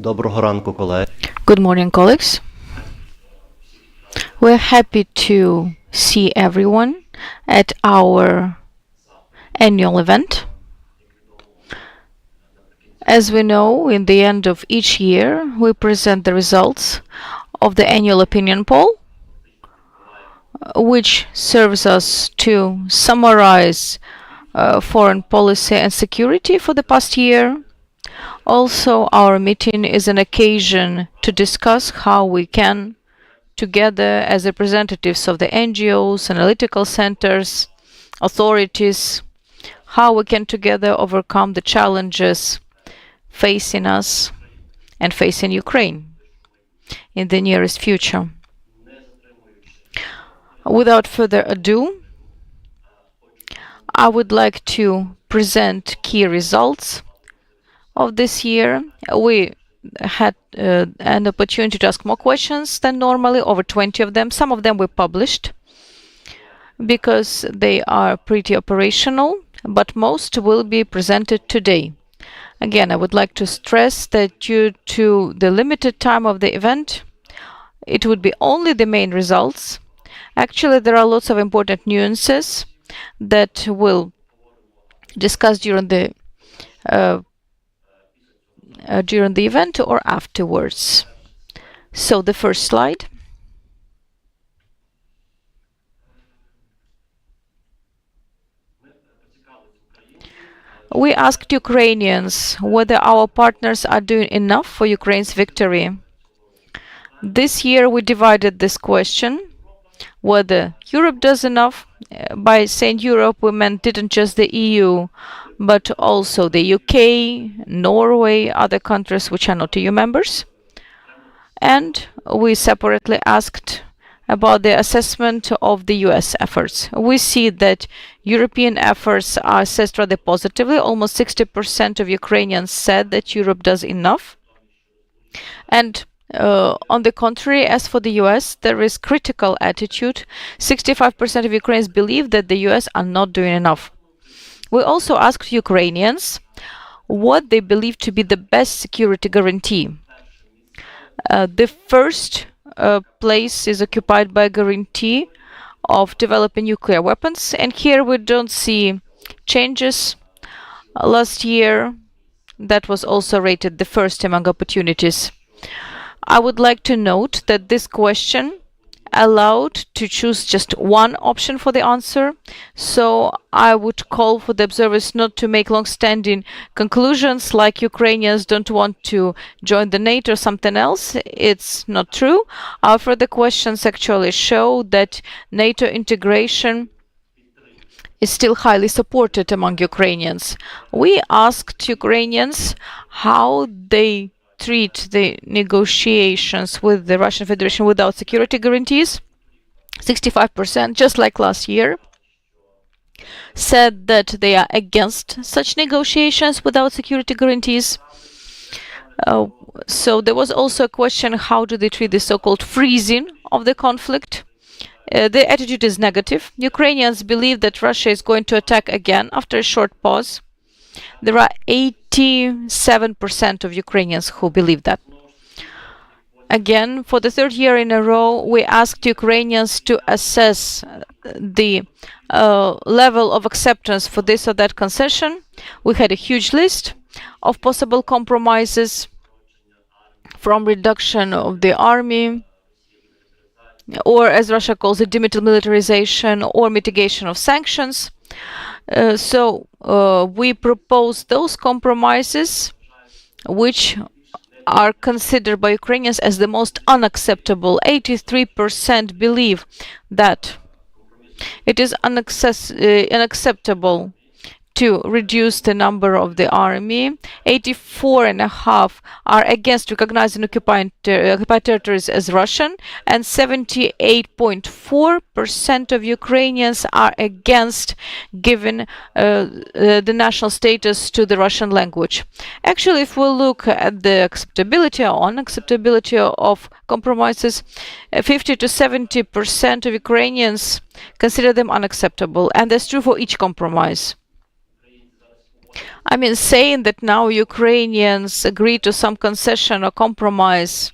Доброго ранку, колеги. Good morning, colleagues. We're happy to see everyone at our annual event. As we know, in the end of each year, we present the results of the annual opinion poll, which serves us to summarize foreign policy and security for the past year. Also, our meeting is an occasion to discuss how we can, together as representatives of the NGOs, analytical centers, authorities, how we can together overcome the challenges facing us and facing Ukraine in the nearest future. Without further ado, I would like to present key results of this year. We had an opportunity to ask more questions than normally, over 20 of them. Some of them were published because they are pretty operational, but most will be presented today. Again, I would like to stress that due to the limited time of the event, it would be only the main results. Actually, there are lots of important nuances that we'll discuss during the event or afterwards. So the first slide. We asked Ukrainians whether our partners are doing enough for Ukraine's victory. This year we divided this question, whether Europe does enough. By saying Europe, we meant didn't just the EU, but also the UK, Norway, other countries which are not EU members. And we separately asked about the assessment of the US efforts. We see that European efforts are assessed rather positively. Almost 60% of Ukrainians said that Europe does enough. And on the contrary, as for the US, there is critical attitude. 65% of Ukrainians believe that the US are not doing enough. We also asked Ukrainians what they believe to be the best security guarantee. The first place is occupied by a guarantee of developing nuclear weapons, and here we don't see changes. Last year, that was also rated the first among opportunities. I would like to note that this question allowed to choose just one option for the answer, so I would call for the observers not to make long-standing conclusions like Ukrainians don't want to join the NATO or something else. It's not true. However, the questions actually show that NATO integration is still highly supported among Ukrainians. We asked Ukrainians how they treat the negotiations with the Russian Federation without security guarantees. 65%, just like last year, said that they are against such negotiations without security guarantees. So there was also a question, how do they treat the so-called freezing of the conflict? The attitude is negative. Ukrainians believe that Russia is going to attack again after a short pause. There are 87% of Ukrainians who believe that. Again, for the third year in a row, we asked Ukrainians to assess the level of acceptance for this or that concession. We had a huge list of possible compromises, from reduction of the army, or as Russia calls it, demilitarization, or mitigation of sanctions. So we propose those compromises which are considered by Ukrainians as the most unacceptable. 83% believe that it is unacceptable to reduce the number of the army. 84.5% are against recognizing occupied territories as Russian, and 78.4% of Ukrainians are against giving the national status to the Russian language. Actually, if we look at the acceptability or unacceptability of compromises, 50 to 70% of Ukrainians consider them unacceptable, and that's true for each compromise. I mean, saying that now Ukrainians agree to some concession or compromise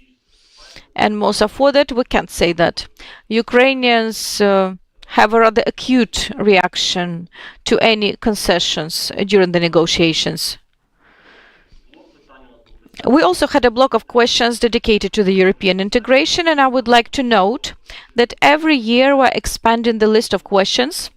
and most afforded, we can't say that. Ukrainians have a rather acute reaction to any concessions during the negotiations. We also had a block of questions dedicated to the European integration, and I would like to note that every year we're expanding the list of questions.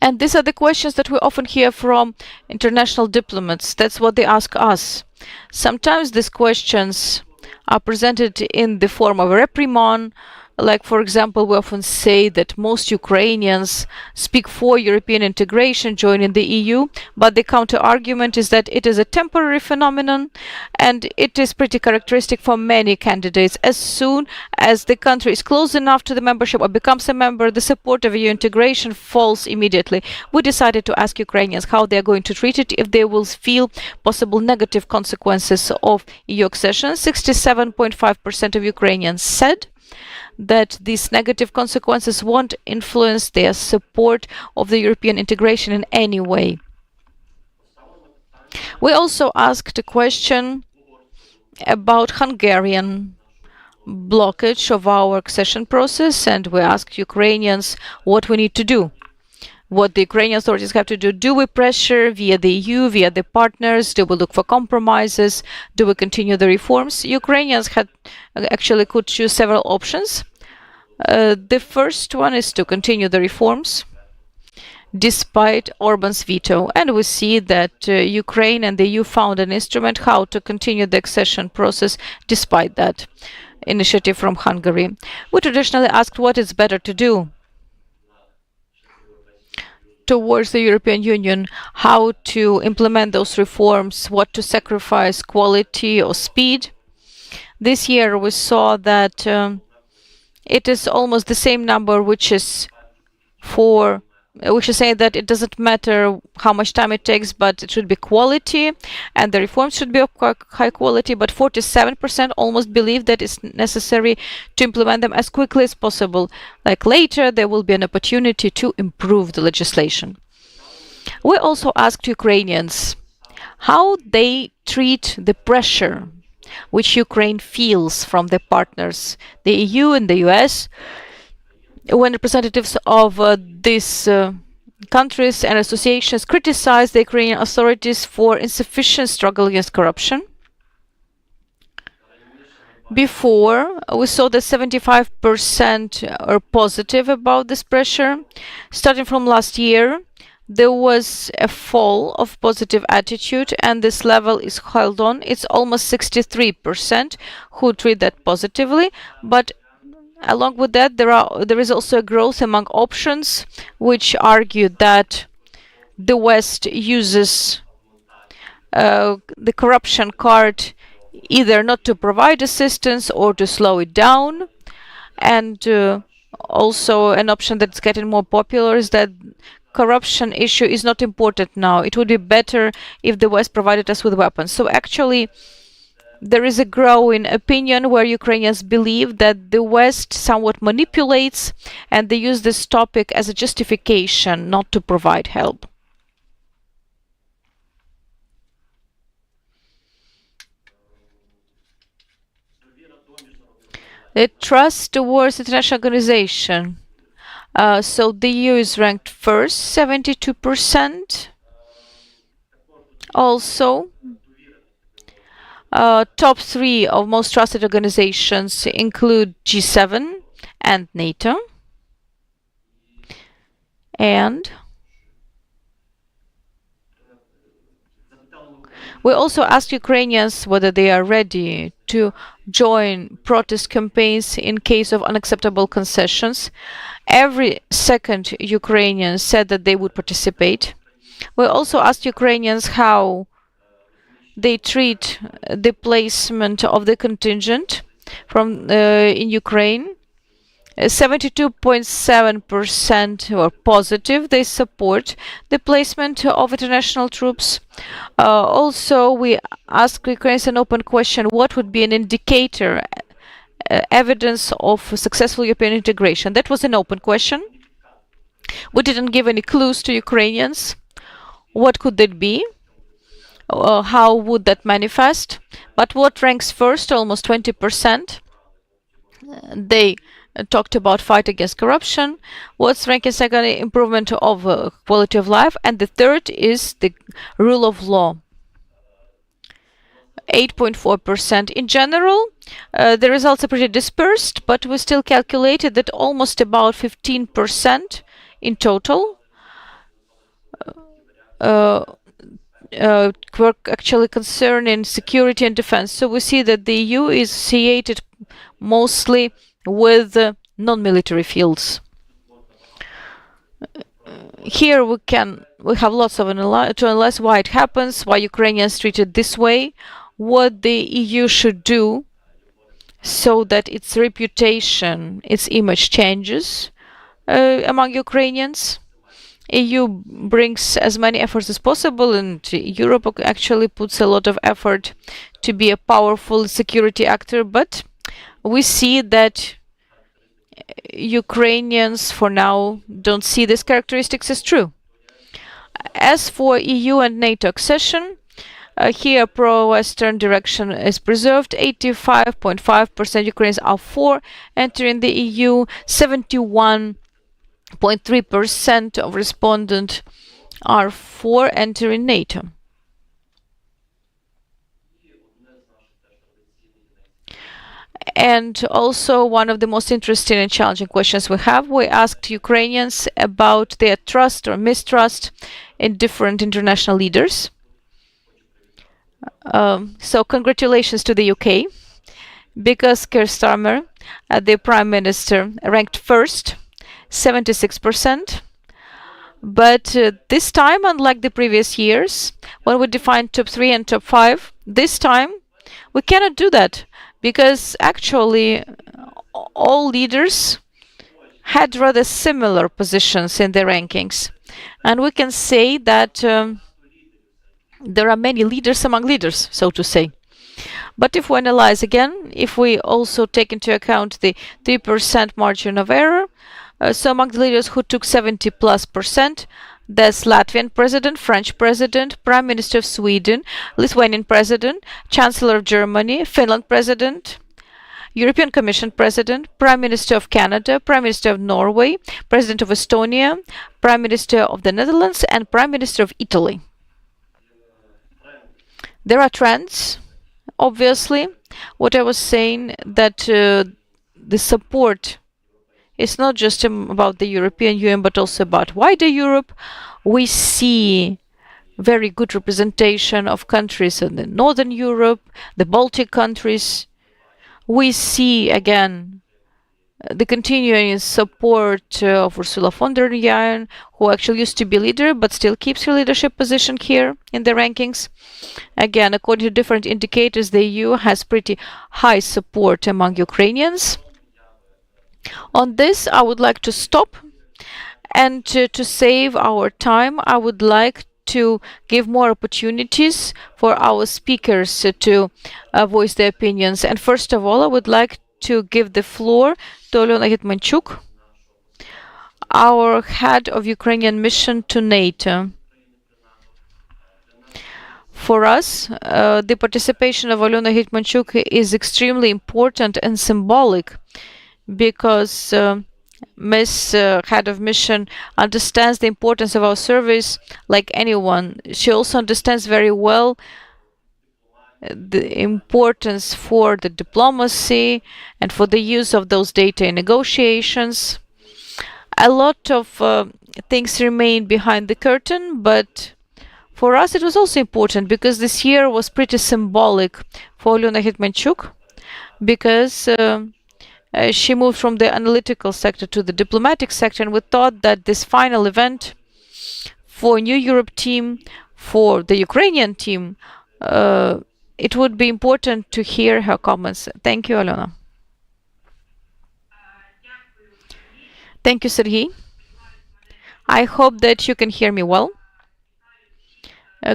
And these are the questions that we often hear from international diplomats. That's what they ask us. Sometimes these questions are presented in the form of a reprimand. Like, for example, we often say that most Ukrainians speak for European integration, joining the EU, but the counter argument is that it is a temporary phenomenon and it is pretty characteristic for many candidates. As soon as the country is close enough to the membership or becomes a member, the support of EU integration falls immediately. We decided to ask Ukrainians how they are going to treat it if they will feel possible negative consequences of EU accession. 67.5% of Ukrainians said that these negative consequences won't influence their support of the European integration in any way. We also asked a question about Hungarian blockage of our accession process, and we asked Ukrainians what we need to do. What the Ukrainian authorities have to do. Do we pressure via the EU, via the partners? Do we look for compromises? Do we continue the reforms? Ukrainians could choose several options. The first one is to continue the reforms despite Orban's veto. And we see that Ukraine and the EU found an instrument how to continue the accession process despite that initiative from Hungary. We traditionally asked what is better to do towards the European Union, how to implement those reforms, what to sacrifice, quality or speed. This year we saw that it is almost the same number, which is saying that it doesn't matter how much time it takes, but it should be quality, and the reforms should be of high quality. But 47% almost believe that it's necessary to implement them as quickly as possible. Like later, there will be an opportunity to improve the legislation. We also asked Ukrainians how they treat the pressure which Ukraine feels from the partners, the EU and the US, when representatives of these countries and associations criticize the Ukrainian authorities for insufficient struggle against corruption. Before, we saw that 75% are positive about this pressure. Starting from last year, there was a fall of positive attitude, and this level is held on. It's almost 63% who treat that positively, but along with that, there is also a growth among options which argue that the West uses the corruption card either not to provide assistance or to slow it down. And also an option that's getting more popular is that corruption issue is not important now. It would be better if the West provided us with weapons. So actually, there is a growing opinion where Ukrainians believe that the West somewhat manipulates, and they use this topic as a justification not to provide help. The trust towards international organization. So the EU is ranked first, 72%. Also, top 3 of most trusted organizations include G7 and NATO. And we also asked Ukrainians whether they are ready to join protest campaigns in case of unacceptable concessions. Every second Ukrainian said that they would participate. We also asked Ukrainians how they treat the placement of the contingent in Ukraine. 72.7% were positive. They support the placement of international troops. Also, we asked Ukrainians an open question: what would be an indicator, evidence of successful European integration? That was an open question. We didn't give any clues to Ukrainians. What could it be? How would that manifest? But what ranks first, almost 20%? They talked about fight against corruption. What's ranking second? Improvement of quality of life. And the third is the rule of law. 8.4%. In general, the results are pretty dispersed, but we still calculated that almost about 15% in total were actually concerning security and defense. So we see that the EU is associated mostly with non-military fields. Here we have lots of to analyze why it happens, why Ukrainians treated this way, what the EU should do so that its reputation, its image changes among Ukrainians. EU brings as many efforts as possible, and Europe actually puts a lot of effort to be a powerful security actor, but we see that Ukrainians for now don't see these characteristics as true. As for EU and NATO accession, here pro-Western direction is preserved. 85.5% Ukrainians are for entering the EU. 71.3% of respondents are for entering NATO. And also, one of the most interesting and challenging questions we asked Ukrainians about their trust or mistrust in different international leaders. So congratulations to the UK, because Keir Starmer, the Prime Minister, ranked first, 76%. But this time, unlike the previous years, when we defined top 3 and top 5, this time we cannot do that, because actually all leaders had rather similar positions in the rankings. And we can say that there are many leaders among leaders, so to say. But if we analyze again, if we also take into account the 3% margin of error, so among the leaders who took 70+%, there's Latvian president, French president, Prime Minister of Sweden, Lithuanian president, Chancellor of Germany, Finland president, European Commission president, Prime Minister of Canada, Prime Minister of Norway, President of Estonia, Prime Minister of the Netherlands, and Prime Minister of Italy. There are trends, obviously. What I was saying, that the support is not just about the European Union, but also about wider Europe. We see very good representation of countries in the Northern Europe, the Baltic countries. We see, again, the continuing support of Ursula von der Leyen, who actually used to be leader but still keeps her leadership position here in the rankings. Again, according to different indicators, the EU has pretty high support among Ukrainians. On this, I would like to stop, and to save our time, I would like to give more opportunities for our speakers to voice their opinions. And first of all, I would like to give the floor to Alyona Hitmanchuk, our head of Ukrainian mission to NATO. For us, the participation of Alyona Hitmanchuk is extremely important and symbolic, because Ms. Head of Mission understands the importance of our service like anyone. She also understands very well the importance for the diplomacy and for the use of those data in negotiations. A lot of things remain behind the curtain, but for us it was also important, because this year was pretty symbolic for Alyona Hitmanchuk, because she moved from the analytical sector to the diplomatic sector, and we thought that this final event for New Europe team, for the Ukrainian team, it would be important to hear her comments. Thank you, Alyona. Thank you, Sergei. I hope that you can hear me well.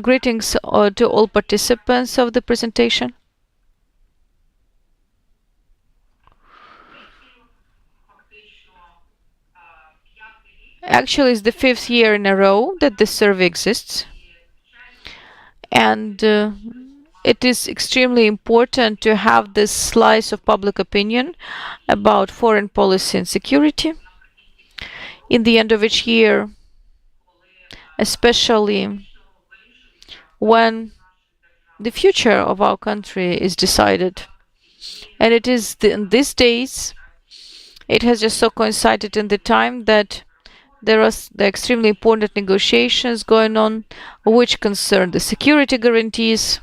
Greetings to all participants of the presentation. Actually, it's the 5th year in a row that this survey exists. And it is extremely important to have this slice of public opinion about foreign policy and security in the end of each year, especially when the future of our country is decided. And it is in these days, it has just so coincided in the time that there are the extremely important negotiations going on which concern the security guarantees.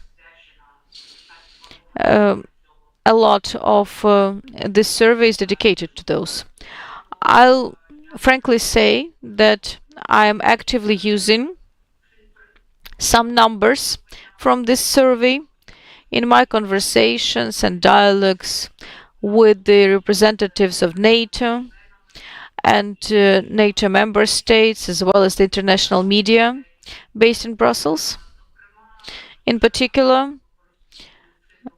A lot of this survey is dedicated to those. I'll frankly say that I am actively using some numbers from this survey in my conversations and dialogues with the representatives of NATO and NATO member states, as well as the international media based in Brussels. In particular,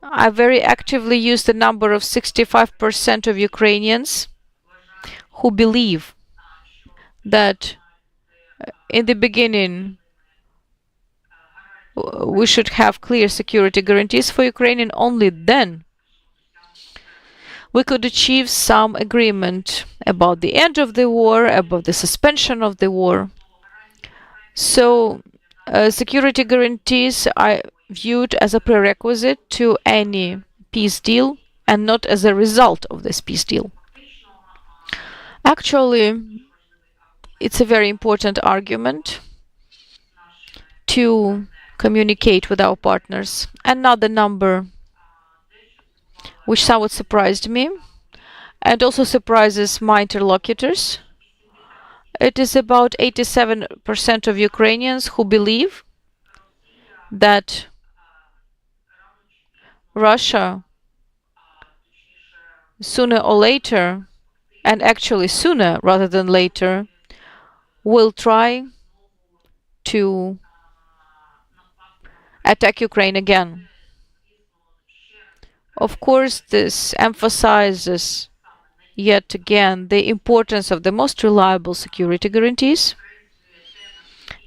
I very actively use the number of 65% of Ukrainians who believe that in the beginning we should have clear security guarantees for Ukraine, and only then we could achieve some agreement about the end of the war, about the suspension of the war. So security guarantees are viewed as a prerequisite to any peace deal and not as a result of this peace deal. Actually, it's a very important argument to communicate with our partners. Another number which somewhat surprised me and also surprises my interlocutors. It is about 87% of Ukrainians who believe that Russia sooner or later, and actually sooner rather than later, will try to attack Ukraine again. Of course, this emphasizes yet again the importance of the most reliable security guarantees.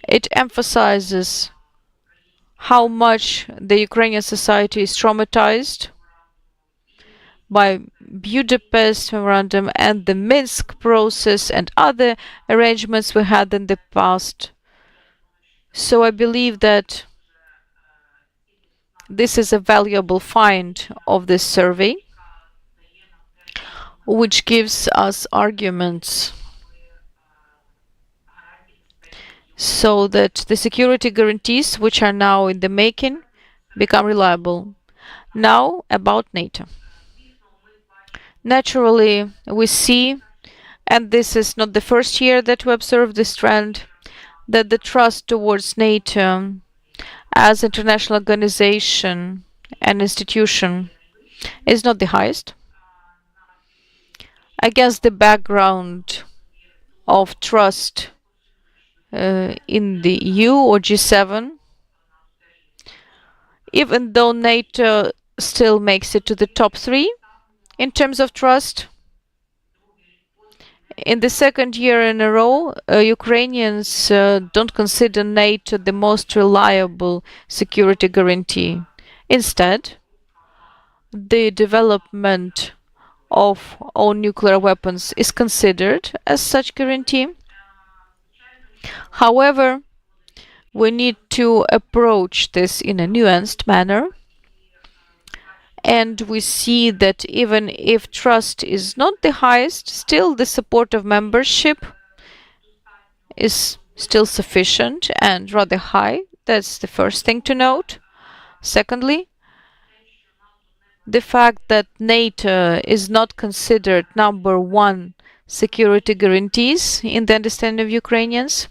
It emphasizes how much the Ukrainian society is traumatized by Budapest Memorandum and the Minsk process and other arrangements we had in the past. So I believe that this is a valuable find of this survey, which gives us arguments so that the security guarantees which are now in the making become reliable. Now about NATO. Naturally, we see, and this is not the first year that we observe this trend, that the trust towards NATO as international organization and institution is not the highest. Against the background of trust in the EU or G7, even though NATO still makes it to the top 3 in terms of trust, in the second year in a row, Ukrainians don't consider NATO the most reliable security guarantee. Instead, the development of all nuclear weapons is considered as such guarantee. However, we need to approach this in a nuanced manner. And we see that even if trust is not the highest, still the support of membership is still sufficient and rather high. That's the first thing to note. Secondly, the fact that NATO is not considered number 1 security guarantees in the understanding of Ukrainians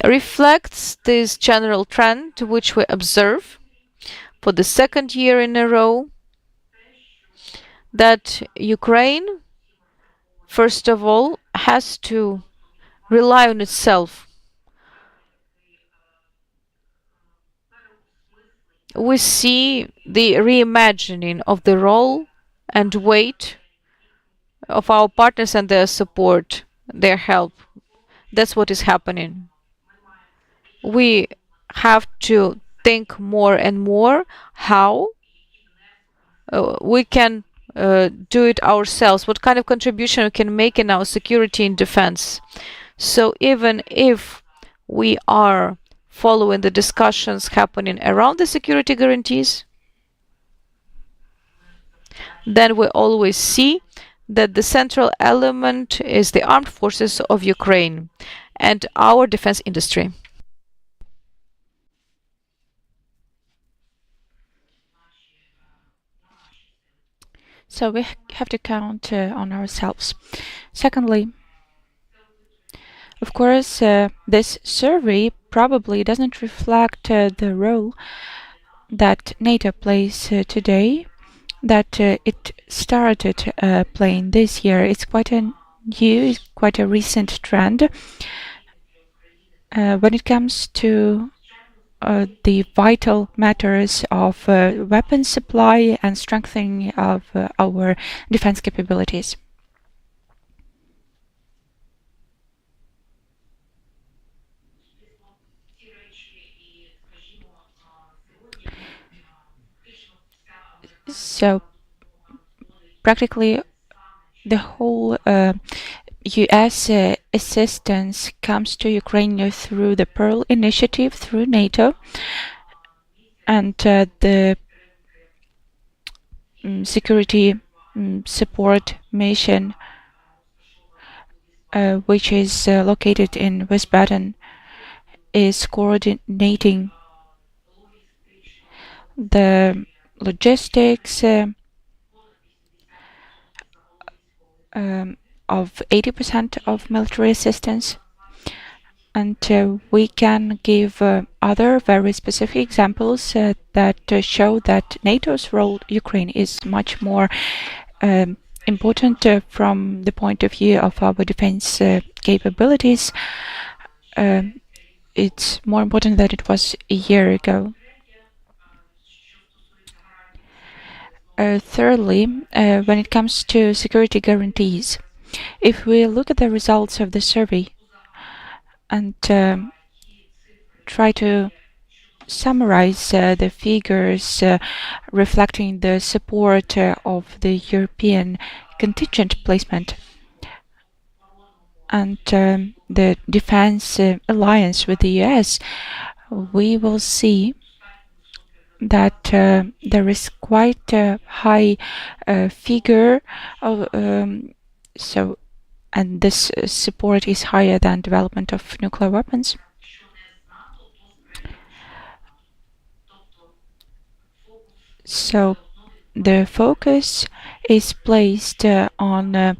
reflects this general trend which we observe for the second year in a row, that Ukraine, first of all, has to rely on itself. We see the reimagining of the role and weight of our partners and their support, their help. That's what is happening. We have to think more and more how we can do it ourselves, what kind of contribution we can make in our security and defense. So even if we are following the discussions happening around the security guarantees, then we always see that the central element is the armed forces of Ukraine and our defense industry. So we have to count on ourselves. Secondly, of course, this survey probably doesn't reflect the role that NATO plays today, that it started playing this year. It's quite a new, quite a recent trend. When it comes to the vital matters of weapons supply and strengthening of our defense capabilities. So practically the whole US assistance comes to Ukraine through the Pearl Initiative, through NATO, and the security support mission, which is located in West Baden, is coordinating the logistics of 80% of military assistance. And we can give other very specific examples that show that NATO's role in Ukraine is much more important from the point of view of our defense capabilities. It's more important than it was a year ago. Thirdly, when it comes to security guarantees, if we look at the results of the survey and try to summarize the figures reflecting the support of the European contingent placement and the defense alliance with the US, we will see that there is quite a high figure of and this support is higher than development of nuclear weapons. So the focus is placed on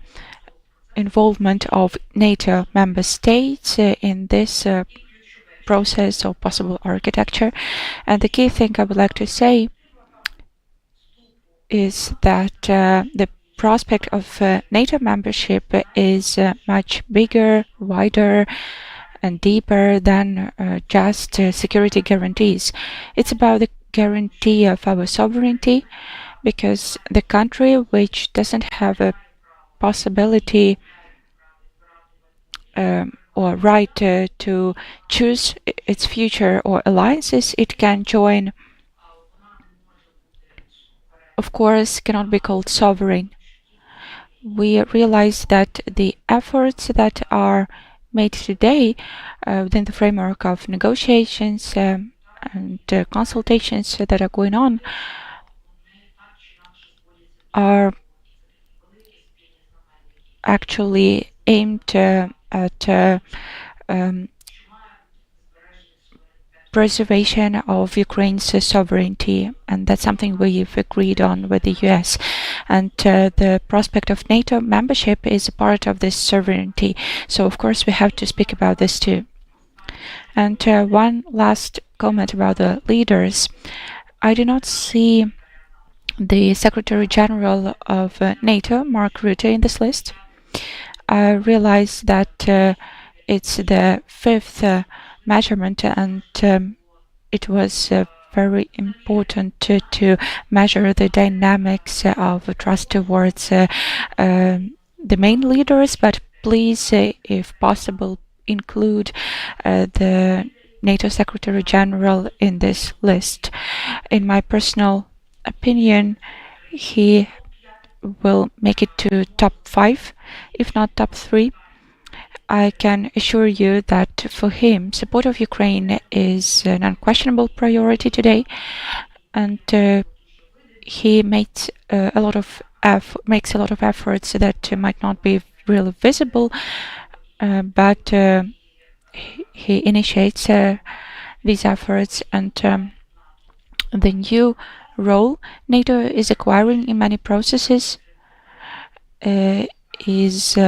involvement of NATO member states in this process or possible architecture. And the key thing I would like to say is that the prospect of NATO membership is much bigger, wider, and deeper than just security guarantees. It's about the guarantee of our sovereignty, because the country which doesn't have a possibility or right to choose its future or alliances it can join, of course, cannot be called sovereign. We realize that the efforts that are made today within the framework of negotiations and consultations that are going on are actually aimed at preservation of Ukraine's sovereignty, and that's something we've agreed on with the US. And the prospect of NATO membership is a part of this sovereignty. So, of course, we have to speak about this too. And one last comment about the leaders. I do not see the Secretary General of NATO, Mark Rutte, in this list. I realize that it's the fifth measurement, and it was very important to measure the dynamics of trust towards the main leaders, but please, if possible, include the NATO Secretary General in this list. In my personal opinion, he will make it to top 5, if not top 3. I can assure you that for him, support of Ukraine is an unquestionable priority today, and he makes a lot of efforts that might not be really visible, but he initiates these efforts, and the new role NATO is acquiring in many processes is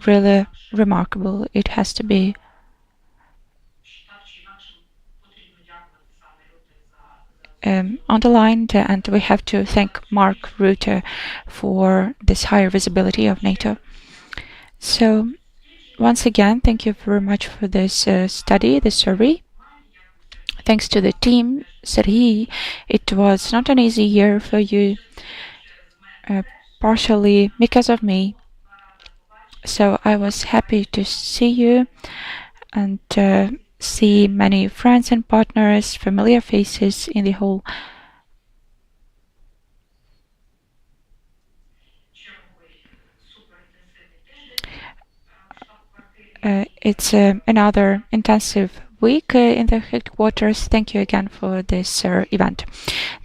really remarkable. It has to be underlined, and we have to thank Mark Rutte for this higher visibility of NATO. So, once again, thank you very much for this study, this survey. Thanks to the team, Serhiy, it was not an easy year for you, partially because of me. So I was happy to see you and see many friends and partners, familiar faces in the hall. It's another intensive week in the headquarters. Thank you again for this event.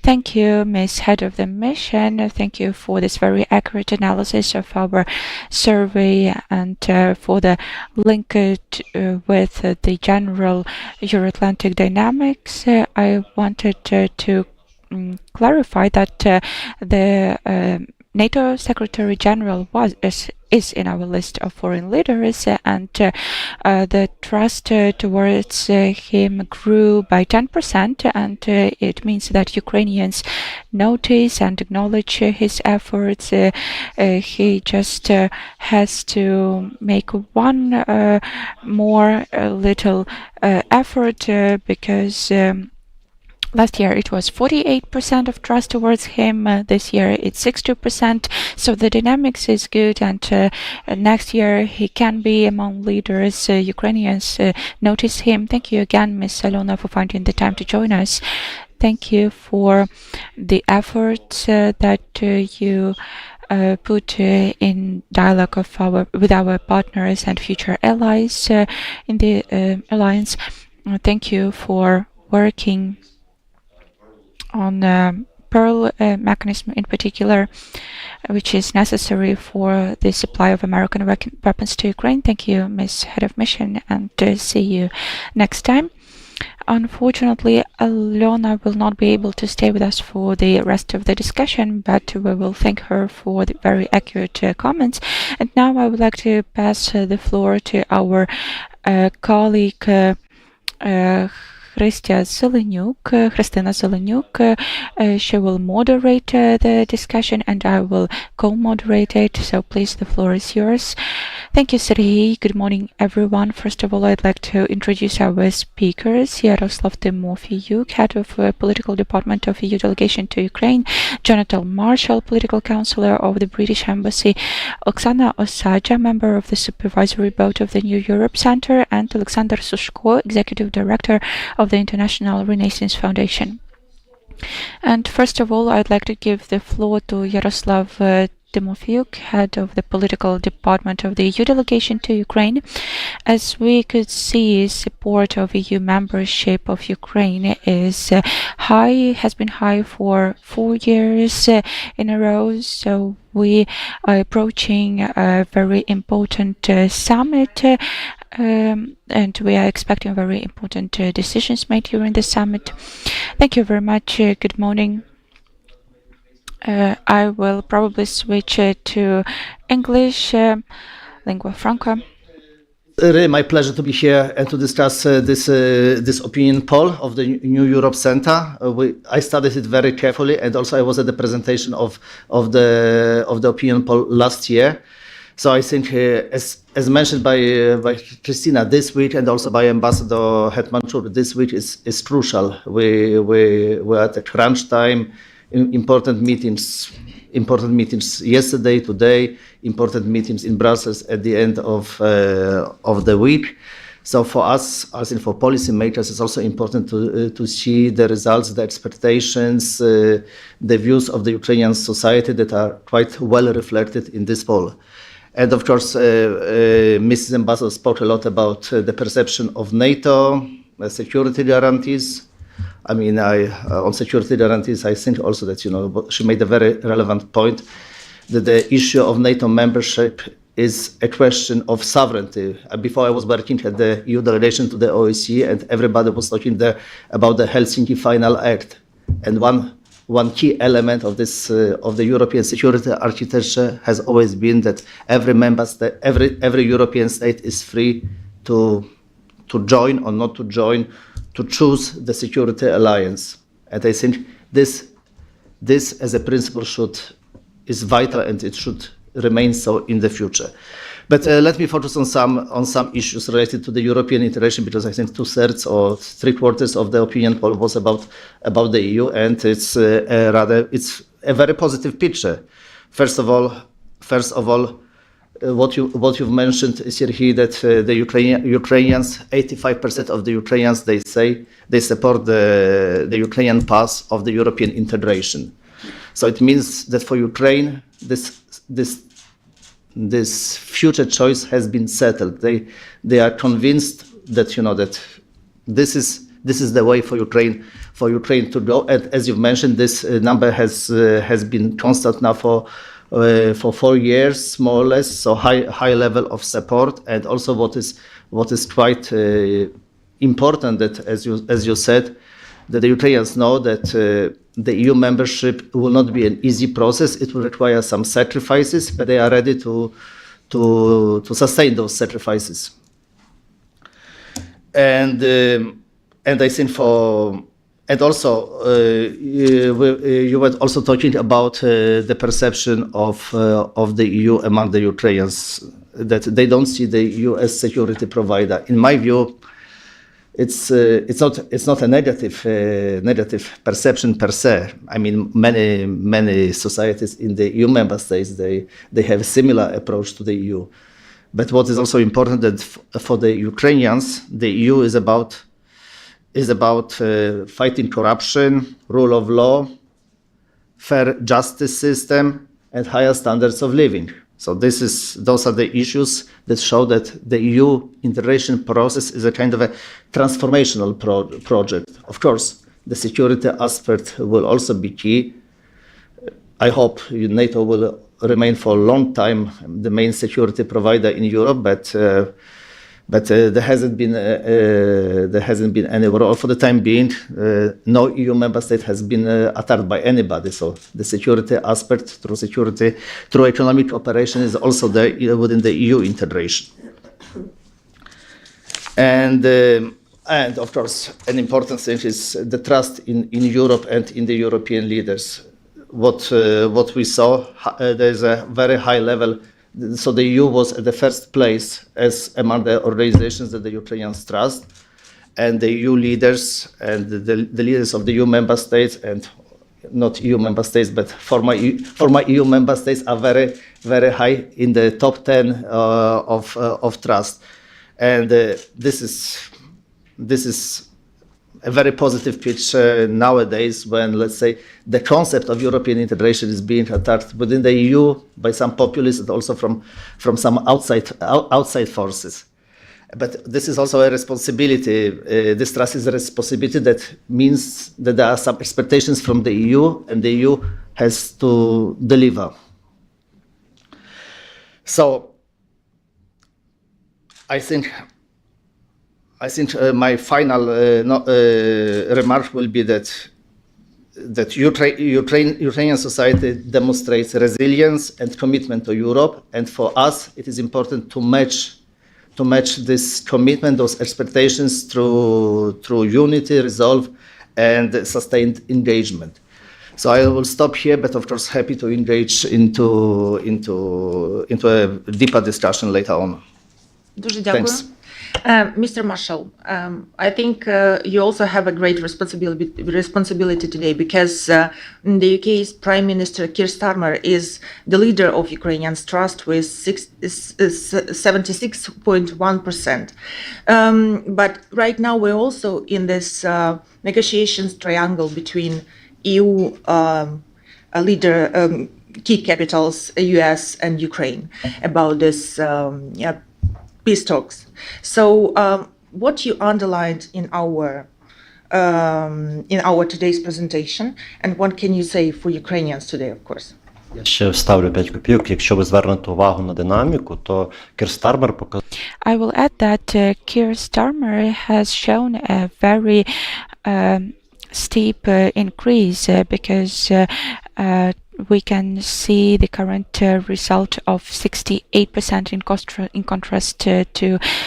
Thank you, Ms. Head of the Mission. Thank you for this very accurate analysis of our survey and for the link with the general Euro-Atlantic dynamics. I wanted to clarify that the NATO Secretary General is in our list of foreign leaders, and the trust towards him grew by 10%, and it means that Ukrainians notice and acknowledge his efforts. He just has to make one more little effort because last year it was 48% of trust towards him. This year it's 60%. So the dynamics is good, and next year he can be among leaders. Ukrainians notice him. Thank you again, Ms. Salona, for finding the time to join us. Thank you for the efforts that you put in dialogue with our partners and future allies in the alliance. Thank you for working on the Pearl mechanism in particular, which is necessary for the supply of American weapons to Ukraine. Thank you, Ms. Head of Mission, and see you next time. Unfortunately, Alona will not be able to stay with us for the rest of the discussion, but we will thank her for the very accurate comments. And now I would like to pass the floor to our colleague Christina Zelenyuk. She will moderate the discussion, and I will co-moderate it. So please, the floor is yours. Thank you, Serhiy. Good morning, everyone. First of all, I'd like to introduce our speakers. Yaroslav Timofeyuk, Head of Political Department of EU Delegation to Ukraine, Jonathan Marshall, Political Counselor of the British Embassy, Oksana Osaja, Member of the Supervisory Board of the New Europe Center, and Alexander Sushko, Executive Director of the International Renaissance Foundation. And first of all, I'd like to give the floor to Yaroslav Timofeyuk, Head of the Political Department of the EU Delegation to Ukraine. As we could see, support of EU membership of Ukraine is has been high for 4 years in a row. So we are approaching a very important summit, and we are expecting very important decisions made during the summit. Thank you very much. Good morning. I will probably switch to English, lingua franca. Really my pleasure to be here and to discuss this opinion poll of the New Europe Center. I studied it very carefully, and also I was at the presentation of the opinion poll last year. So I think, as mentioned by Christina this week, and also by Ambassador Hetmanchuk, this week is crucial. We're at a crunch time. Important meetings yesterday, today, important meetings in Brussels at the end of the week. So for us, as in for policymakers, it's also important to see the results, the expectations, the views of the Ukrainian society that are quite well reflected in this poll. And of course, Mrs. Ambassador spoke a lot about the perception of NATO, security guarantees. I mean, on security guarantees, I think also that, she made a very relevant point that the issue of NATO membership is a question of sovereignty. Before I was working at the EU delegation to the OSCE, and everybody was talking there about the Helsinki Final Act. And one key element of this of the European security architecture has always been that every member state, every European state is free to join or not to join, to choose the security alliance. And I think this as a principle is vital, and it should remain so in the future. But let me focus on some issues related to the European integration, because I think 2/3 or 3/4 of the opinion poll was about the EU, and it's a very positive picture. First of all, what you've mentioned is here that the Ukrainians, 85% of the Ukrainians, they say they support the Ukrainian path of the European integration. So it means that for Ukraine, this future choice has been settled. They are convinced that that this is the way for Ukraine to go. And as you've mentioned, this number has been constant now for 4 years, more or less. So high level of support, and also what is quite important, that as you said, that the Ukrainians know that the EU membership will not be an easy process. It will require some sacrifices, but they are ready to sustain those sacrifices. And I think you were also talking about the perception of the EU among the Ukrainians, that they don't see the EU as security provider. In my view, it's not a negative perception per se. I mean, many societies in the EU member states, they have a similar approach to the EU. But what is also important, that for the Ukrainians, the EU is about fighting corruption, rule of law, fair justice system, and higher standards of living. So those are the issues that show that the EU integration process is a kind of a transformational project. Of course, the security aspect will also be key. I hope NATO will remain for a long time the main security provider in Europe, but there hasn't been any war. Or for the time being, no EU member state has been attacked by anybody. So the security aspect through economic cooperation is also there within the EU integration. And of course, an important thing is the trust in Europe and in the European leaders. What we saw, there's a very high level. So the EU was at the first place as among the organizations that the Ukrainians trust, and the EU leaders and the leaders of the EU member states, and not EU member states, but former EU member states, are very, very high in the top 10 of trust. And this is a very positive picture nowadays, when, let's say, the concept of European integration is being attacked within the EU by some populists, and also from some outside forces. But this is also a responsibility. This trust is a responsibility that means that there are some expectations from the EU, and the EU has to deliver. So I think my final remark will be that Ukrainian society demonstrates resilience and commitment to Europe, and for us it is important to match this commitment, those expectations, through unity, resolve, and sustained engagement. So I will stop here, but of course happy to engage into a deeper discussion later on. Дуже дякую. Thanks. Mr. Marshall, I think you also have a great responsibility today because the UK's Prime Minister Keir Starmer is the leader of Ukrainians' trust with 76.1%. But right now we're also in this negotiations triangle between EU leader key capitals, US and Ukraine, about this peace talks. So, what you underlined in our today's presentation, and what can you say for Ukrainians today, of course? Я ще вставлю 5 копійок. Якщо ви звернете увагу на динаміку, то Кір Стармер показав. I will add that Keir Starmer has shown a very steep increase because we can see the current result of 68% in contrast to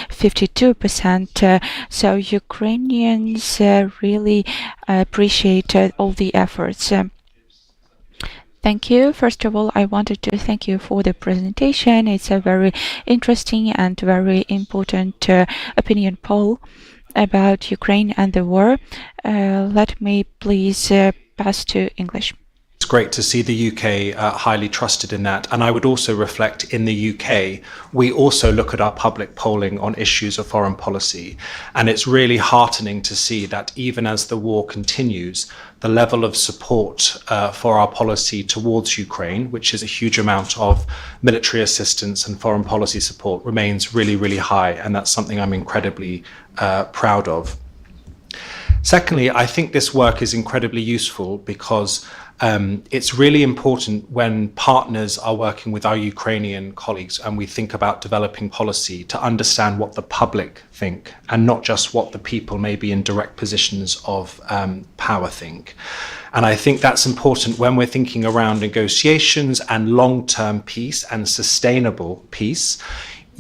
52%. So Ukrainians really appreciate all the efforts. Thank you. First of all, I wanted to thank you for the presentation. It's a very interesting and very important opinion poll about Ukraine and the war. Let me please pass to English. It's great to see the UK highly trusted in that. And I would also reflect in the UK, we also look at our public polling on issues of foreign policy. And it's really heartening to see that even as the war continues, the level of support for our policy towards Ukraine, which is a huge amount of military assistance and foreign policy support, remains really, really high. And that's something I'm incredibly proud of. Secondly, I think this work is incredibly useful because it's really important when partners are working with our Ukrainian colleagues and we think about developing policy to understand what the public think and not just what the people maybe in direct positions of power think. And I think that's important when we're thinking around negotiations and long-term peace and sustainable peace.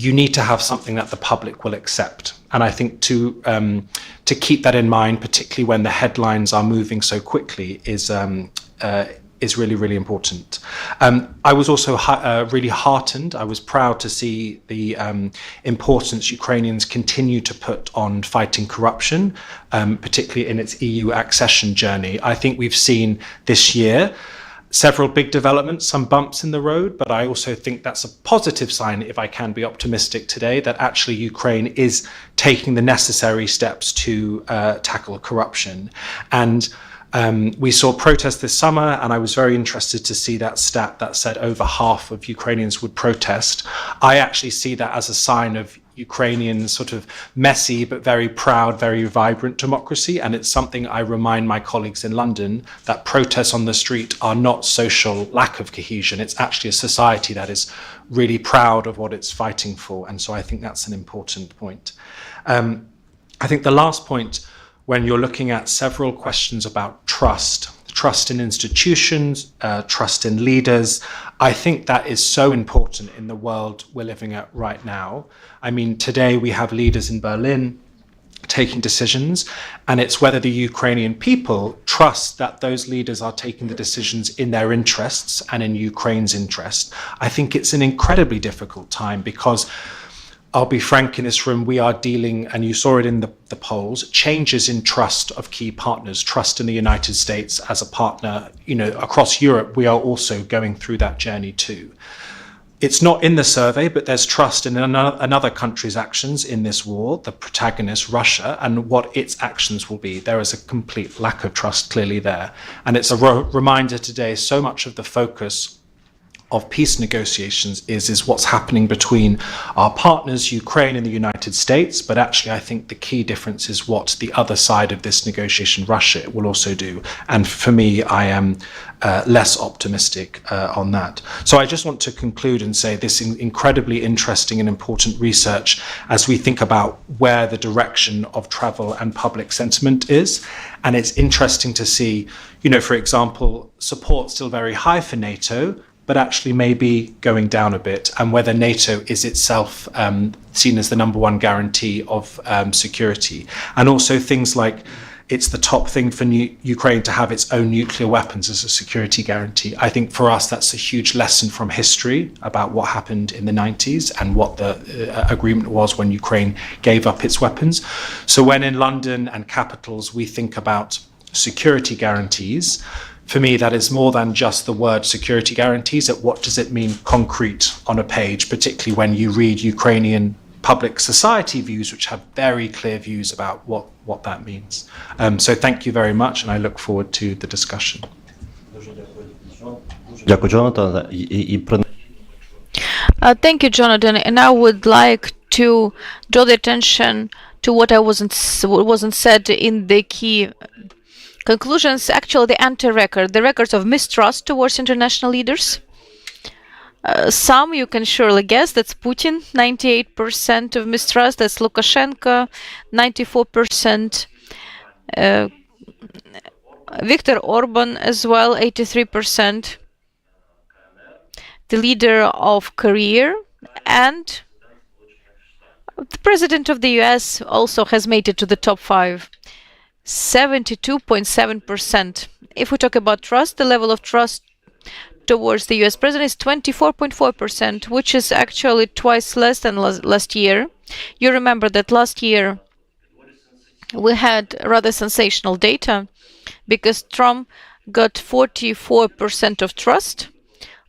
You need to have something that the public will accept. And I think to keep that in mind, particularly when the headlines are moving so quickly, is really, really important. I was also really heartened. I was proud to see the importance Ukrainians continue to put on fighting corruption, particularly in its EU accession journey. I think we've seen this year several big developments, some bumps in the road, but I also think that's a positive sign, if I can be optimistic today, that actually Ukraine is taking the necessary steps to tackle corruption. And we saw protests this summer, and I was very interested to see that stat that said over half of Ukrainians would protest. I actually see that as a sign of Ukrainian sort of messy but very proud, very vibrant democracy. And it's something I remind my colleagues in London that protests on the street are not social lack of cohesion. It's actually a society that is really proud of what it's fighting for. And so I think that's an important point. I think the last point, when you're looking at several questions about trust in institutions, trust in leaders, I think that is so important in the world we're living at right now. I mean, today we have leaders in Berlin taking decisions, and it's whether the Ukrainian people trust that those leaders are taking the decisions in their interests and in Ukraine's interest. I think it's an incredibly difficult time because I'll be frank in this room, we are dealing, and you saw it in the polls, changes in trust of key partners, trust in the United States as a partner. You know, across Europe, we are also going through that journey too. It's not in the survey, but there's trust in another country's actions in this war, the protagonist, Russia, and what its actions will be. There is a complete lack of trust clearly there. And it's a reminder today, so much of the focus of peace negotiations is what's happening between our partners, Ukraine and the United States. But actually, I think the key difference is what the other side of this negotiation, Russia, will also do. And for me, I am less optimistic on that. So I just want to conclude and say this incredibly interesting and important research as we think about where the direction of travel and public sentiment is. And it's interesting to see, you know, for example, support still very high for NATO, but actually maybe going down a bit, and whether NATO is itself seen as the number one guarantee of security. And also things like it's the top thing for Ukraine to have its own nuclear weapons as a security guarantee. I think for us, that's a huge lesson from history about what happened in the 90s and what the agreement was when Ukraine gave up its weapons. So when in London and capitals we think about security guarantees, for me, that is more than just the word security guarantees. What does it mean concrete on a page, particularly when you read Ukrainian public society views, which have very clear views about what that means. So thank you very much, and I look forward to the discussion. Дякую, Джонатан. Thank you, Jonathan. And I would like to draw the attention to what wasn't said in the key conclusions. Actually, the anti-record, the records of mistrust towards international leaders. Some you can surely guess, that's Putin, 98% of mistrust, that's Lukashenko, 94%, Viktor Orban as well, 83%, the leader of Korea, and the president of the US also has made it to the top 5, 72.7%. If we talk about trust, the level of trust towards the US president is 24.4%, which is actually twice less than last year. You remember that last year we had rather sensational data because Trump got 44% of trust,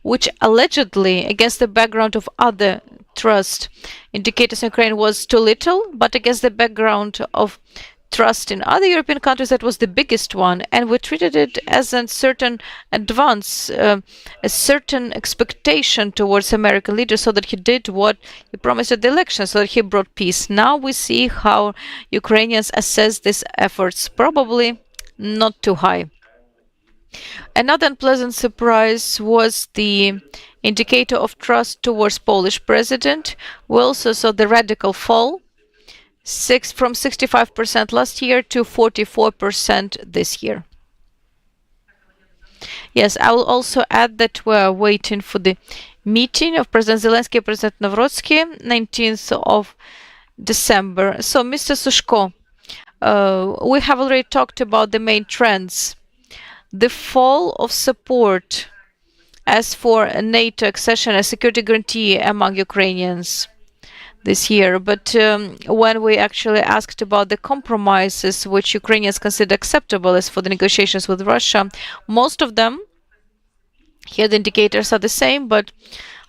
which allegedly, against the background of other trust indicators in Ukraine, was too little, but against the background of trust in other European countries, that was the biggest one, and we treated it as a certain advance, a certain expectation towards American leaders, so that he did what he promised at the election, so that he brought peace. Now we see how Ukrainians assess these efforts, probably not too high. Another unpleasant surprise was the indicator of trust towards Polish president. We also saw the radical fall, from 65% last year to 44% this year. Yes, I will also add that we are waiting for the meeting of President Zelensky and President Novrotsky, 19th of December. So, Mr. Sushko, we have already talked about the main trends. The fall of support as for a NATO accession, a security guarantee among Ukrainians this year. But when we actually asked about the compromises which Ukrainians consider acceptable as for the negotiations with Russia, most of them, here the indicators are the same, but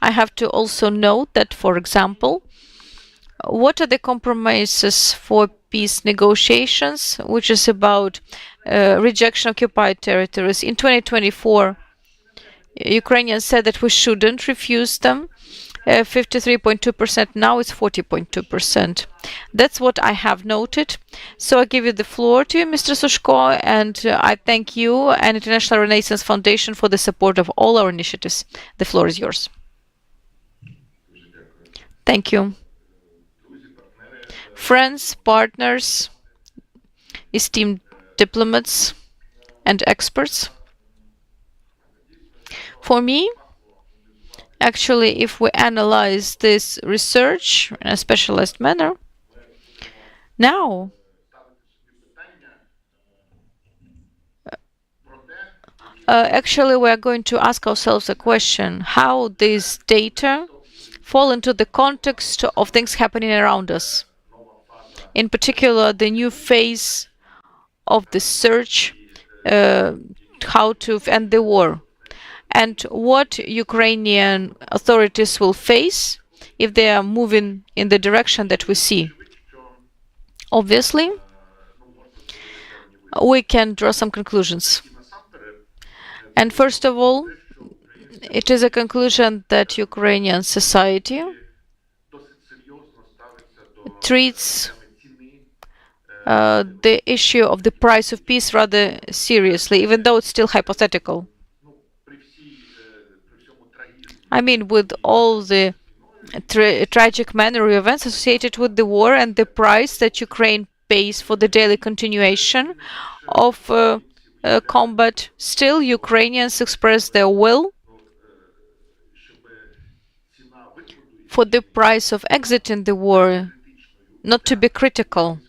I have to also note that, for example, what are the compromises for peace negotiations, which is about rejection of occupied territories. In 2024, Ukrainians said that we shouldn't refuse them. 53.2%, now it's 40.2%. That's what I have noted. So I give you the floor to you, Mr. Sushko, and I thank you and International Renaissance Foundation for the support of all our initiatives. The floor is yours. Thank you. Friends, partners, esteemed diplomats, and experts. For me, actually, if we analyze this research in a specialized manner, now actually we are going to ask ourselves a question: how these data fall into the context of things happening around us, in particular the new phase of the search, how to end the war, and what Ukrainian authorities will face if they are moving in the direction that we see. Obviously, we can draw some conclusions. And first of all, it is a conclusion that Ukrainian society treats the issue of the price of peace rather seriously, even though it's still hypothetical. I mean, with all the tragic manner of events associated with the war and the price that Ukraine pays for the daily continuation of combat, still Ukrainians express their will for the price of exiting the war, not to be critical,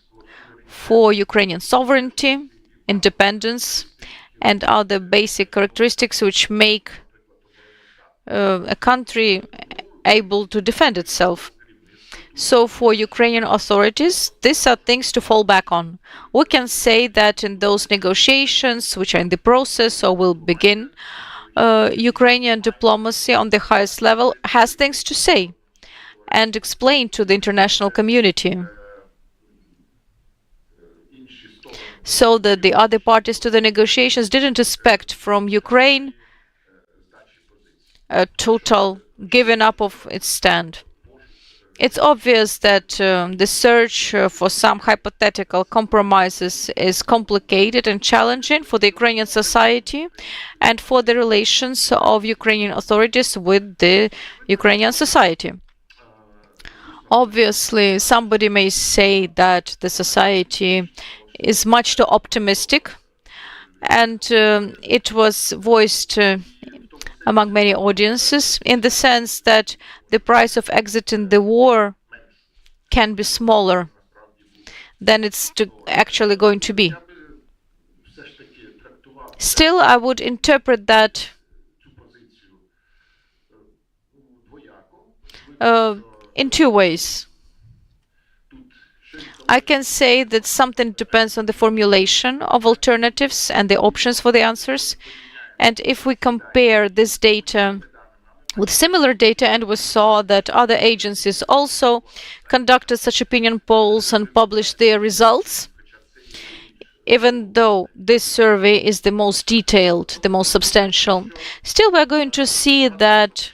for Ukrainian sovereignty, independence, and other basic characteristics which make a country able to defend itself. So for Ukrainian authorities, these are things to fall back on. We can say that in those negotiations, which are in the process or will begin, Ukrainian diplomacy on the highest level has things to say and explain to the international community, so that the other parties to the negotiations didn't expect from Ukraine a total giving up of its stand. It's obvious that the search for some hypothetical compromises is complicated and challenging for the Ukrainian society and for the relations of Ukrainian authorities with the Ukrainian society. Obviously, somebody may say that the society is much too optimistic, and it was voiced among many audiences in the sense that the price of exiting the war can be smaller than it's actually going to be. Still, I would interpret that in two ways. I can say that something depends on the formulation of alternatives and the options for the answers. And if we compare this data with similar data, and we saw that other agencies also conducted such opinion polls and published their results, even though this survey is the most detailed, the most substantial, still we're going to see that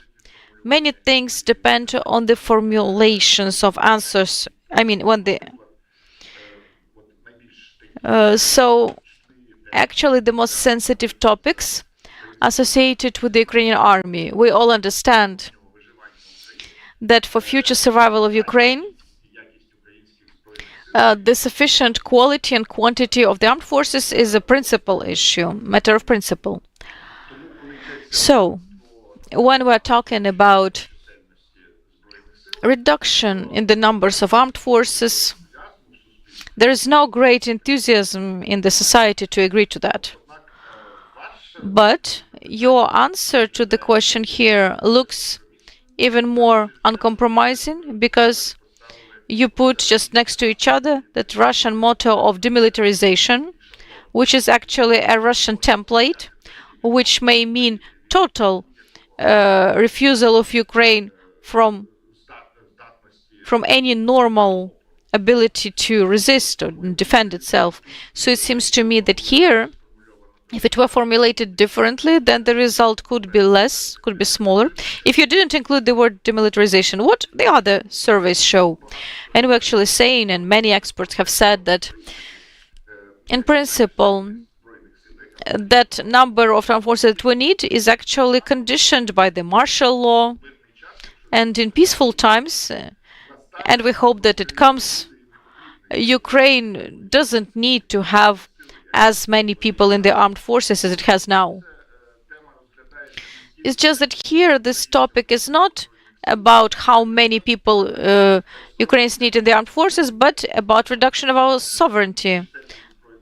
many things depend on the formulations of answers. I mean, when the so actually the most sensitive topics associated with the Ukrainian army. We all understand that for future survival of Ukraine, the sufficient quality and quantity of the armed forces is a principal issue, matter of principle. So, when we're talking about reduction in the numbers of armed forces, there is no great enthusiasm in the society to agree to that. But your answer to the question here looks even more uncompromising, because you put just next to each other that Russian motto of demilitarization, which is actually a Russian template, which may mean total refusal of Ukraine from any normal ability to resist or defend itself. So it seems to me that here, if it were formulated differently, then the result could be less, could be smaller. If you didn't include the word demilitarization, what the other surveys show? And we're actually saying, and many experts have said, that in principle, that number of armed forces that we need is actually conditioned by the martial law. And in peaceful times, and we hope that it comes, Ukraine doesn't need to have as many people in the armed forces as it has now. It's just that here this topic is not about how many people Ukrainians need in the armed forces, but about reduction of our sovereignty.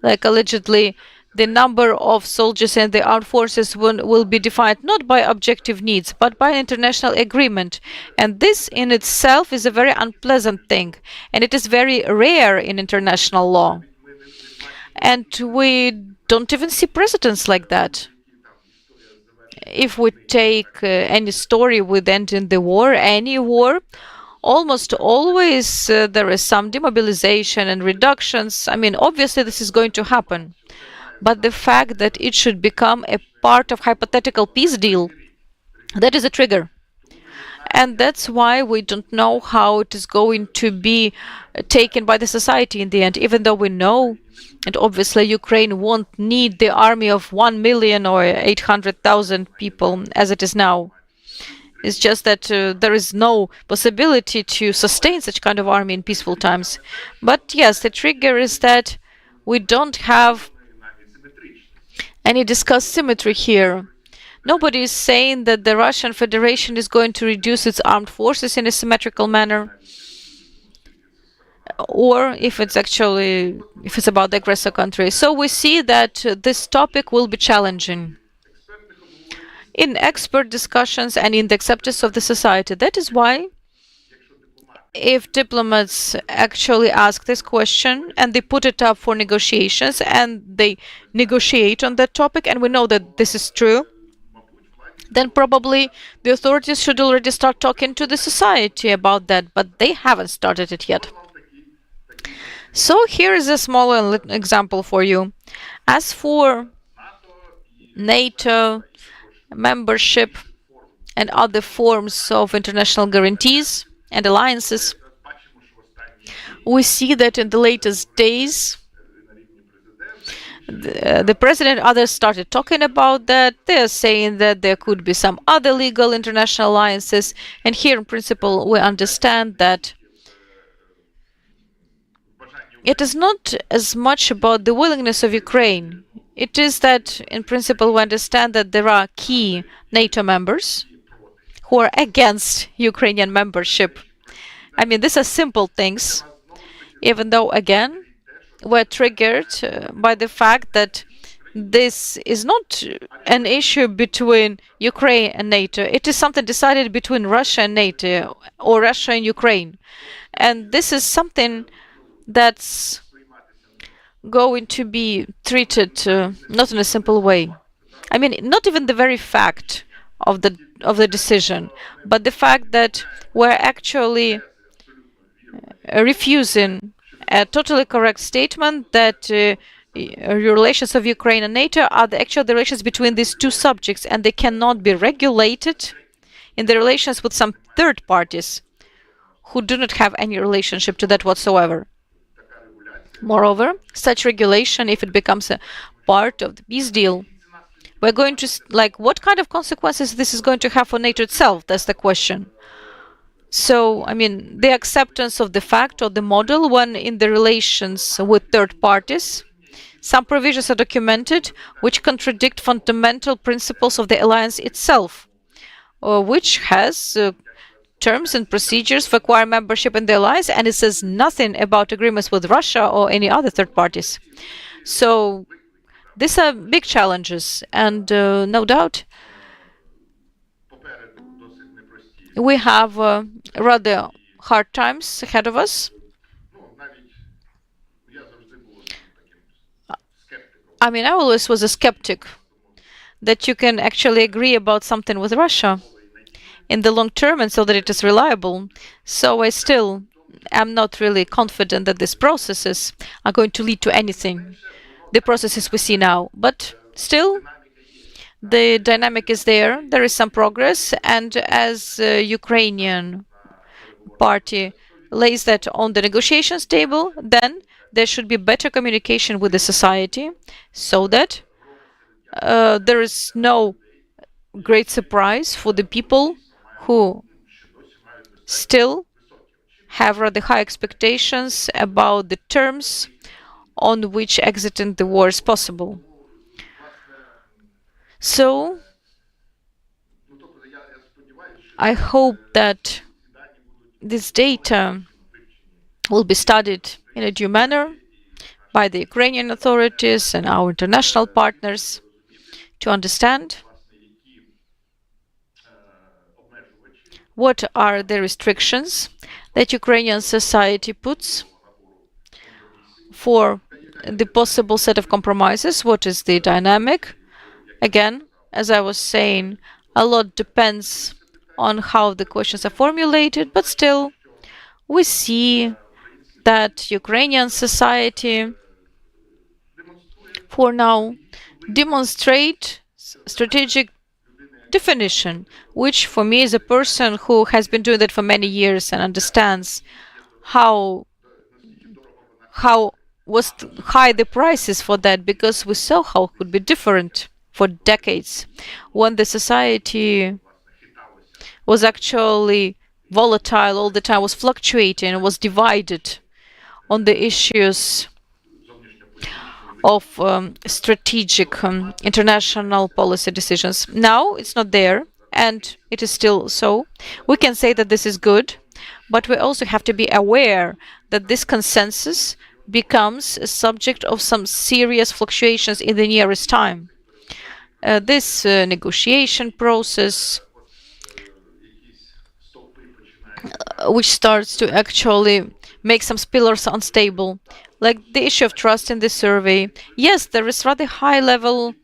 Like allegedly, the number of soldiers in the armed forces will be defined not by objective needs, but by international agreement. And this in itself is a very unpleasant thing, and it is very rare in international law. And we don't even see precedents like that. If we take any story with ending the war, any war, almost always there is some demobilization and reductions. I mean, obviously this is going to happen. But the fact that it should become a part of hypothetical peace deal, that is a trigger. And that's why we don't know how it is going to be taken by the society in the end, even though we know, and obviously Ukraine won't need the army of 1 million or 800,000 people as it is now. It's just that there is no possibility to sustain such kind of army in peaceful times. But yes, the trigger is that we don't have any discussed symmetry here. Nobody is saying that the Russian Federation is going to reduce its armed forces in a symmetrical manner. or if it's about the aggressor country. So we see that this topic will be challenging in expert discussions and in the acceptance of the society. That is why if diplomats actually ask this question and they put it up for negotiations and they negotiate on that topic, and we know that this is true, then probably the authorities should already start talking to the society about that, but they haven't started it yet. So here is a small example for you. As for NATO membership and other forms of international guarantees and alliances, we see that in the latest days, the president, others started talking about that. They are saying that there could be some other legal international alliances. And here, in principle, we understand that it is not as much about the willingness of Ukraine. It is that, in principle, we understand that there are key NATO members who are against Ukrainian membership. I mean, these are simple things, even though, again, we're triggered by the fact that this is not an issue between Ukraine and NATO. It is something decided between Russia and NATO, or Russia and Ukraine. And this is something that's going to be treated not in a simple way. I mean, not even the very fact of the decision, but the fact that we're actually refusing a totally correct statement that relations of Ukraine and NATO are the actual relations between these two subjects, and they cannot be regulated in the relations with some third parties who do not have any relationship to that whatsoever. Moreover, such regulation, if it becomes a part of the peace deal, we're going to, what kind of consequences this is going to have for NATO itself? That's the question. So, I mean, the acceptance of the fact or the model when in the relations with third parties, some provisions are documented which contradict fundamental principles of the alliance itself, which has terms and procedures for acquiring membership in the alliance, and it says nothing about agreements with Russia or any other third parties. So these are big challenges, and no doubt we have rather hard times ahead of us. I mean, I always was a skeptic that you can actually agree about something with Russia in the long term and so that it is reliable. So I still am not really confident that these processes are going to lead to anything, the processes we see now. But still, the dynamic is there. There is some progress. And as Ukrainian party lays that on the negotiations table, then there should be better communication with the society so that there is no great surprise for the people who still have rather high expectations about the terms on which exiting the war is possible. So I hope that this data will be studied in a due manner by the Ukrainian authorities and our international partners to understand what are the restrictions that Ukrainian society puts for the possible set of compromises, what is the dynamic. Again, as I was saying, a lot depends on how the questions are formulated, but still we see that Ukrainian society for now demonstrate strategic definition, which for me as a person who has been doing that for many years and understands how was high the prices for that, because we saw how it could be different for decades when the society was actually volatile all the time, was fluctuating, was divided on the issues of strategic international policy decisions. Now it's not there, and it is still so. We can say that this is good. but we also have to be aware that this consensus becomes a subject of some serious fluctuations in the nearest time. This negotiation process, which starts to actually make some pillars unstable, like the issue of trust in the survey. Yes, there is rather high level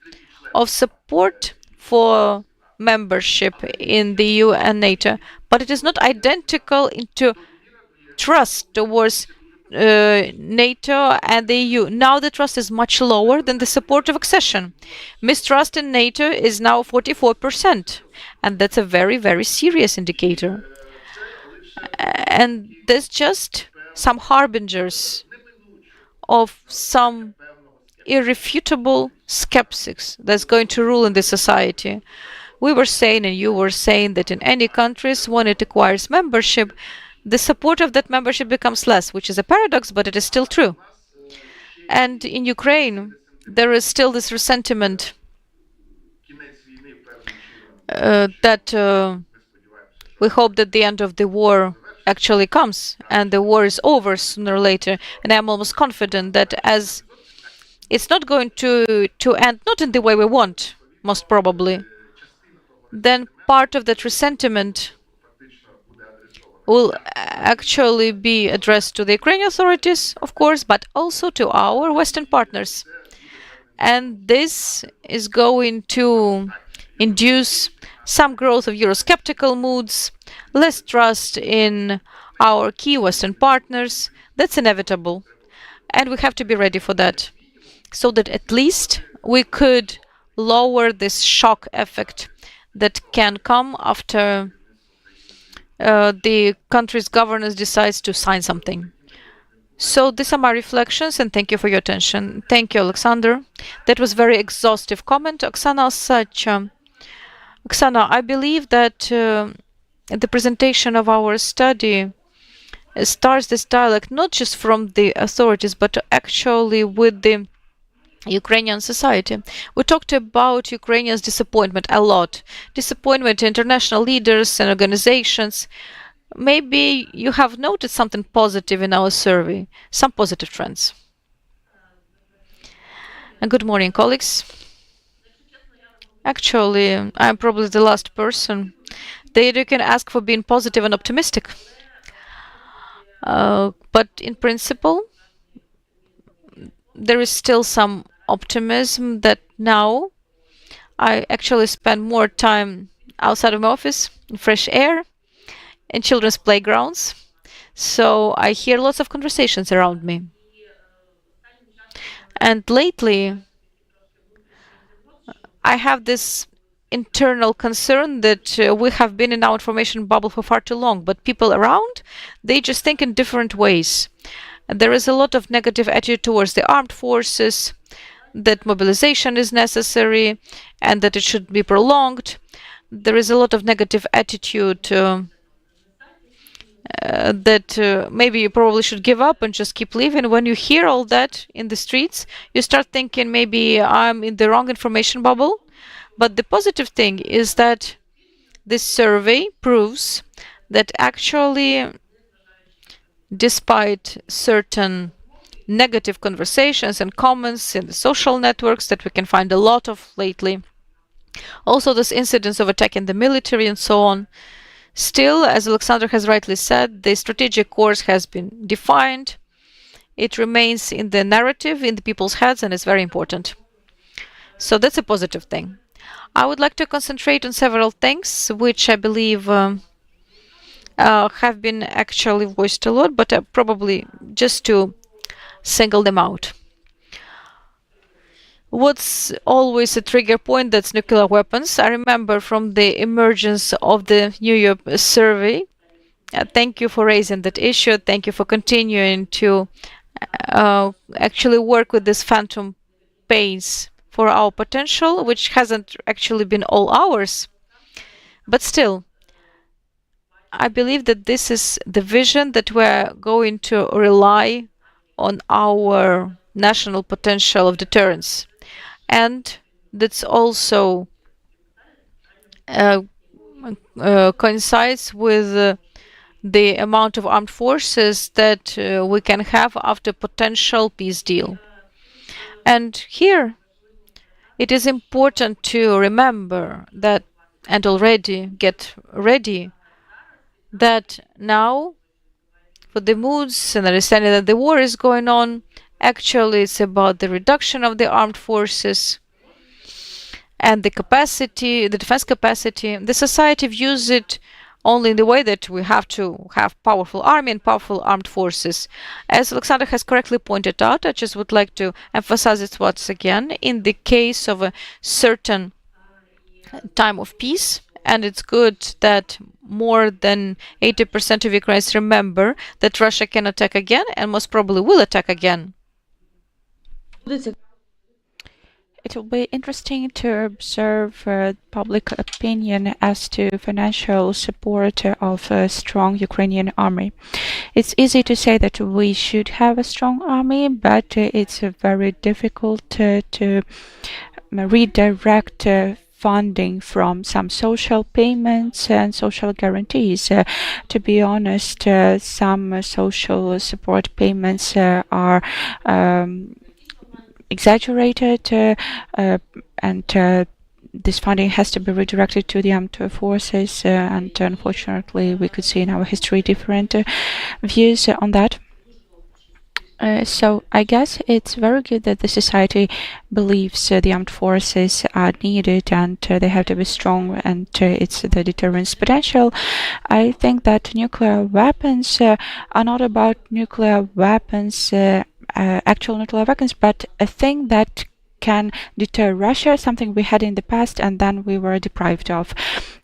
of support for membership in the EU and NATO, but it is not identical into trust towards NATO and the EU. Now the trust is much lower than the support of accession. Mistrust in NATO is now 44%, and that's a very, very serious indicator. And there's just some harbingers of some irrefutable skeptics that's going to rule in this society. We were saying, and you were saying, that in any countries, when it acquires membership, the support of that membership becomes less, which is a paradox, but it is still true. And in Ukraine, there is still this resentment that we hope that the end of the war actually comes and the war is over sooner or later. And I'm almost confident that as it's not going to end, not in the way we want, most probably, then part of that resentment will actually be addressed to the Ukrainian authorities, of course, but also to our Western partners. And this is going to induce some growth of Eurosceptical moods, less trust in our key Western partners. That's inevitable. And we have to be ready for that, so that at least we could lower this shock effect that can come after the country's governance decides to sign something. So these are my reflections, and thank you for your attention. Thank you, Alexander. That was very exhaustive comment. Oksana Ossadchuk. Oksana, I believe that the presentation of our study starts this dialogue not just from the authorities, but actually with the Ukrainian society. We talked about Ukrainians' disappointment a lot. Disappointment in international leaders and organizations. Maybe you have noticed something positive in our survey, some positive trends. And good morning, colleagues. Actually, I'm probably the last person that you can ask for being positive and optimistic. But in principle, there is still some optimism that now I actually spend more time outside of my office, in fresh air, in children's playgrounds. So I hear lots of conversations around me. And lately, I have this internal concern that we have been in our information bubble for far too long, but people around, they just think in different ways. And there is a lot of negative attitude towards the armed forces, that mobilization is necessary and that it should be prolonged. There is a lot of negative attitude that maybe you probably should give up and just keep living. When you hear all that in the streets, you start thinking maybe I'm in the wrong information bubble. But the positive thing is that this survey proves that actually, despite certain negative conversations and comments in the social networks that we can find a lot of lately, also this incidents of attacking the military and so on, still, as Alexander has rightly said, the strategic course has been defined. It remains in the narrative, in the people's heads, and is very important. So that's a positive thing. I would like to concentrate on several things which I believe have been actually voiced a lot, but probably just to single them out. What's always a trigger point? That's nuclear weapons. I remember from the emergence of the New York survey. Thank you for raising that issue. Thank you for continuing to actually work with this phantom pains for our potential, which hasn't actually been all ours. But still, I believe that this is the vision that we're going to rely on our national potential of deterrence. And that's also coincides with the amount of armed forces that we can have after potential peace deal. And here it is important to remember that and already get ready that now for the moods and understanding that the war is going on, actually it's about the reduction of the armed forces and the capacity, the defense capacity. The society views it only in the way that we have to have powerful army and powerful armed forces. As Alexander has correctly pointed out, I just would like to emphasize it once again, in the case of a certain time of peace, and it's good that more than 80% of Ukrainians remember that Russia can attack again and most probably will attack again. It will be interesting to observe public opinion as to financial support of a strong Ukrainian army. It's easy to say that we should have a strong army, but it's very difficult to redirect funding from some social payments and social guarantees. To be honest, some social support payments are exaggerated, and this funding has to be redirected to the armed forces, and unfortunately we could see in our history different views on that. So I guess it's very good that the society believes the armed forces are needed and they have to be strong, and it's the deterrence potential. I think that nuclear weapons are not about nuclear weapons, actual nuclear weapons, but a thing that can deter Russia, something we had in the past and then we were deprived of.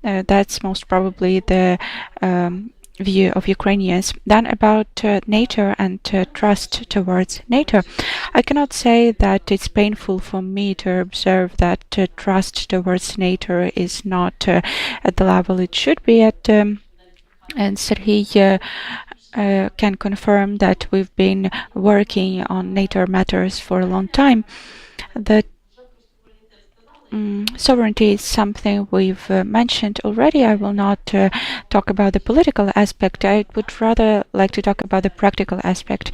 That's most probably the view of Ukrainians. Then about NATO and trust towards NATO. I cannot say that it's painful for me to observe that trust towards NATO is not at the level it should be at, and Serhiy can confirm that we've been working on NATO matters for a long time. That sovereignty is something we've mentioned already. I will not talk about the political aspect. I would rather like to talk about the practical aspect.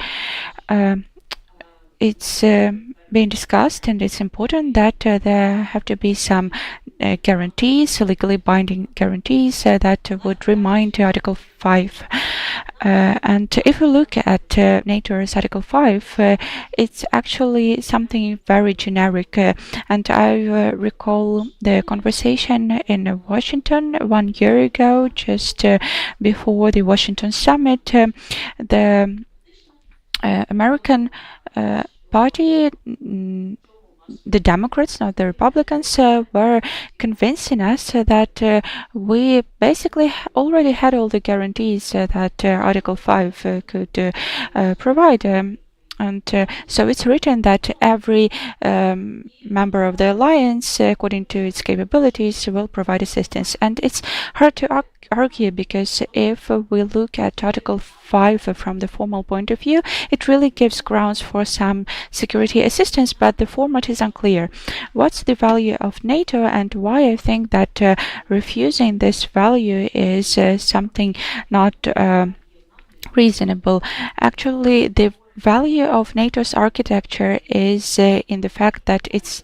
It's been discussed, and it's important that there have to be some guarantees, legally binding guarantees that would remind Article 5. And if we look at NATO's Article 5, it's actually something very generic. And I recall the conversation in Washington 1 year ago, just before the Washington summit. The American party, the Democrats, not the Republicans, were convincing us that we basically already had all the guarantees that Article 5 could provide. And so it's written that every member of the alliance, according to its capabilities, will provide assistance. And it's hard to argue, because if we look at Article 5 from the formal point of view, it really gives grounds for some security assistance, but the format is unclear. What's the value of NATO, and why I think that refusing this value is something not reasonable? Actually, the value of NATO's architecture is in the fact that it's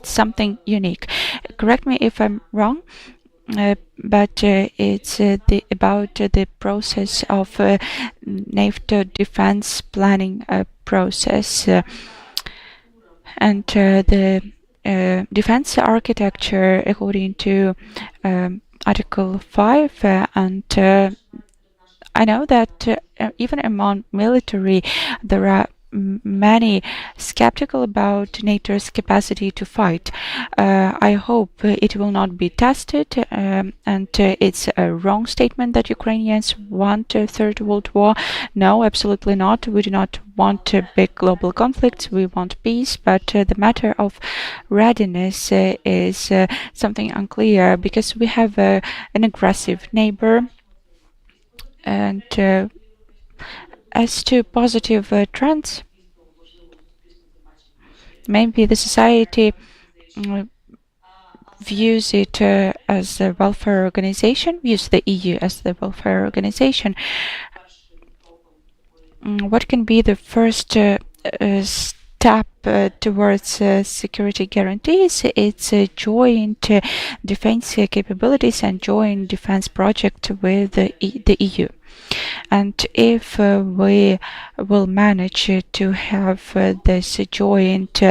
something unique. Correct me if I'm wrong, but it's about the process of NATO defense planning process, and the defense architecture according to Article 5, and I know that even among military there are many skeptical about NATO's capacity to fight. I hope it will not be tested, and it's a wrong statement that Ukrainians want a third world war. No, absolutely not. We do not want big global conflicts. We want peace, but the matter of readiness is something unclear, because we have an aggressive neighbor. And as to positive trends, maybe the society views it as a welfare organization, views the EU as the welfare organization. What can be the first step towards security guarantees? It's a joint defense capabilities and joint defense project with the EU. And if we will manage to have this joint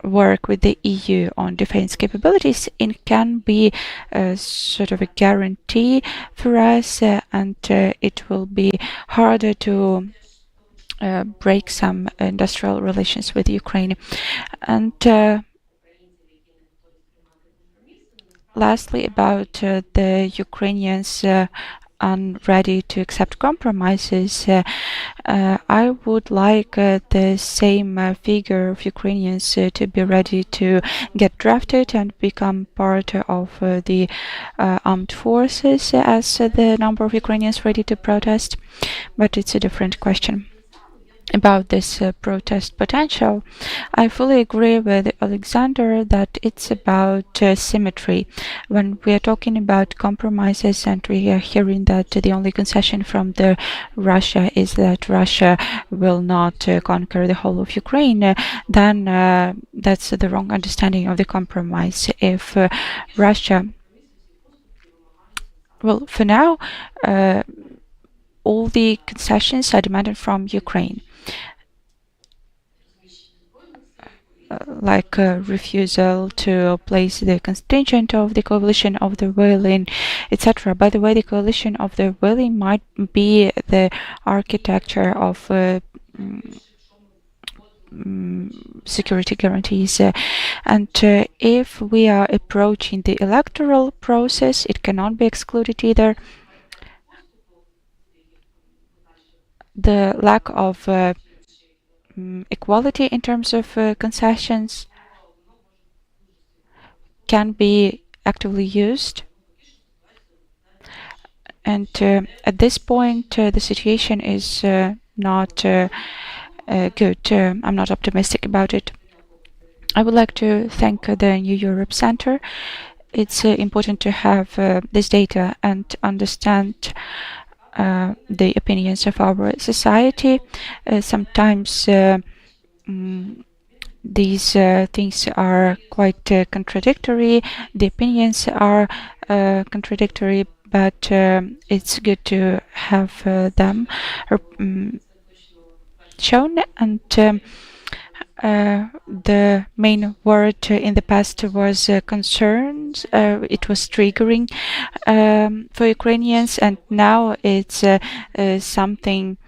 work with the EU on defense capabilities, it can be sort of a guarantee for us, and it will be harder to break some industrial relations with Ukraine. And lastly, about the Ukrainians unready to accept compromises, I would like the same figure of Ukrainians to be ready to get drafted and become part of the armed forces as the number of Ukrainians ready to protest. But it's a different question. About this protest potential, I fully agree with Alexander that it's about symmetry. When we are talking about compromises and we are hearing that the only concession from the Russia is that Russia will not conquer the whole of Ukraine, then that's the wrong understanding of the compromise. If Russia, well, for now, all the concessions are demanded from Ukraine. Like refusal to place the contingent of the coalition of the willing, etc. By the way, the coalition of the willing might be the architecture of security guarantees, and if we are approaching the electoral process, it cannot be excluded either. The lack of equality in terms of concessions can be actively used, and at this point the situation is not good. I'm not optimistic about it. I would like to thank the New Europe Center. It's important to have this data and understand the opinions of our society. Sometimes these things are quite contradictory. The opinions are contradictory, but it's good to have them shown. And the main word in the past was concerns. It was triggering for Ukrainians, and now it's something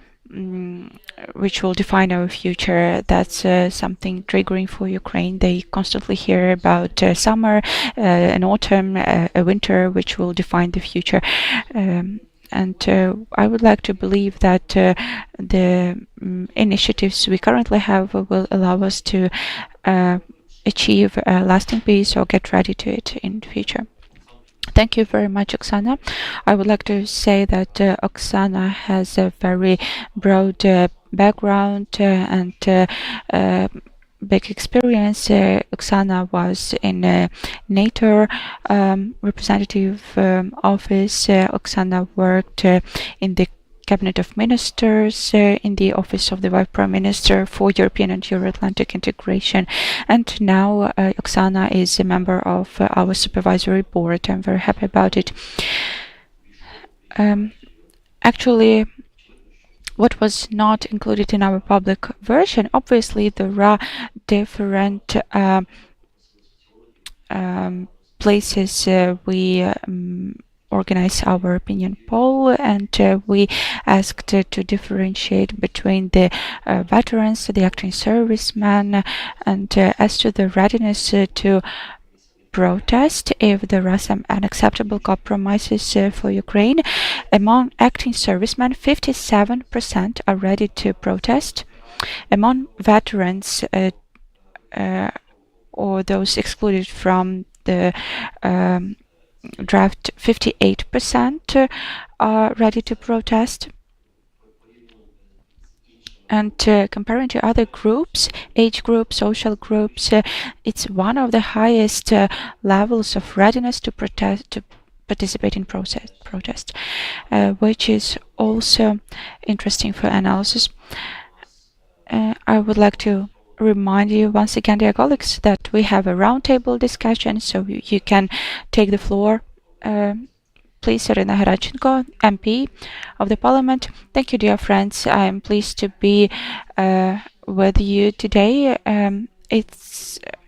which will define our future. That's something triggering for Ukraine. They constantly hear about summer, an autumn, a winter, which will define the future. And I would like to believe that the initiatives we currently have will allow us to achieve lasting peace or get ready to it in the future. Thank you very much, Oksana. I would like to say that Oksana has a very broad background and big experience. Oksana was in NATO representative office. Oksana worked in the Cabinet of Ministers, in the Office of the Vice Prime Minister for European and Euro-Atlantic integration. And now Oksana is a member of our supervisory board. I'm very happy about it. Actually, what was not included in our public version, obviously there are different places we organize our opinion poll, and we asked to differentiate between the veterans, the acting servicemen, and as to the readiness to protest if there are some unacceptable compromises for Ukraine. Among acting servicemen, 57% are ready to protest. Among veterans or those excluded from the draft, 58% are ready to protest. And comparing to other groups, age groups, social groups, it's one of the highest levels of readiness to participate in protest, which is also interesting for analysis. I would like to remind you once again, dear colleagues, that we have a roundtable discussion, so you can take the floor. Please, Irina Herachenko, MP of the Parliament. Thank you, dear friends. I am pleased to be with you today. It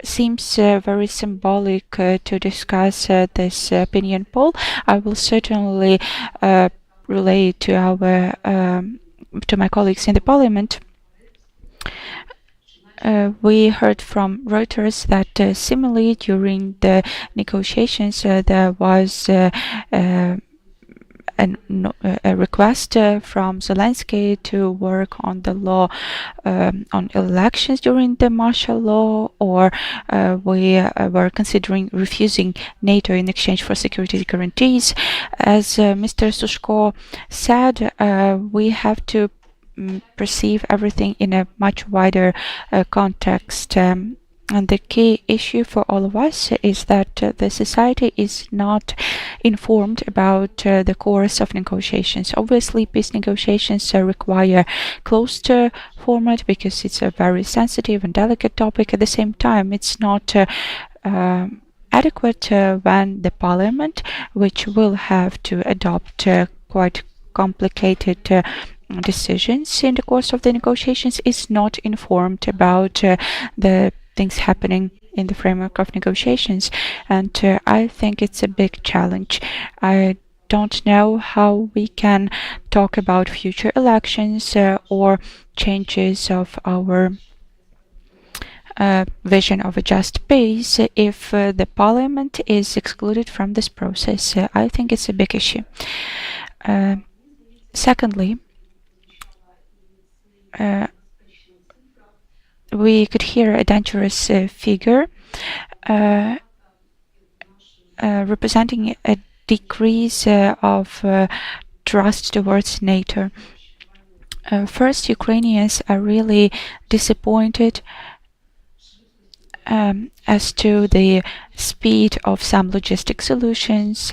seems very symbolic to discuss this opinion poll. I will certainly relay it to our to my colleagues in the Parliament. We heard from Reuters that similarly during the negotiations there was a request from Zelensky to work on the law on elections during the martial law, or we were considering refusing NATO in exchange for security guarantees. As Mr. Sushko said, we have to perceive everything in a much wider context. And the key issue for all of us is that the society is not informed about the course of negotiations. Obviously, peace negotiations require closed format because it's a very sensitive and delicate topic. At the same time, it's not adequate when the parliament, which will have to adopt quite complicated decisions in the course of the negotiations, is not informed about the things happening in the framework of negotiations. And I think it's a big challenge. I don't know how we can talk about future elections or changes of our vision of a just peace if the parliament is excluded from this process. I think it's a big issue. Secondly, we could hear a dangerous figure representing a decrease of trust towards NATO. First, Ukrainians are really disappointed as to the speed of some logistic solutions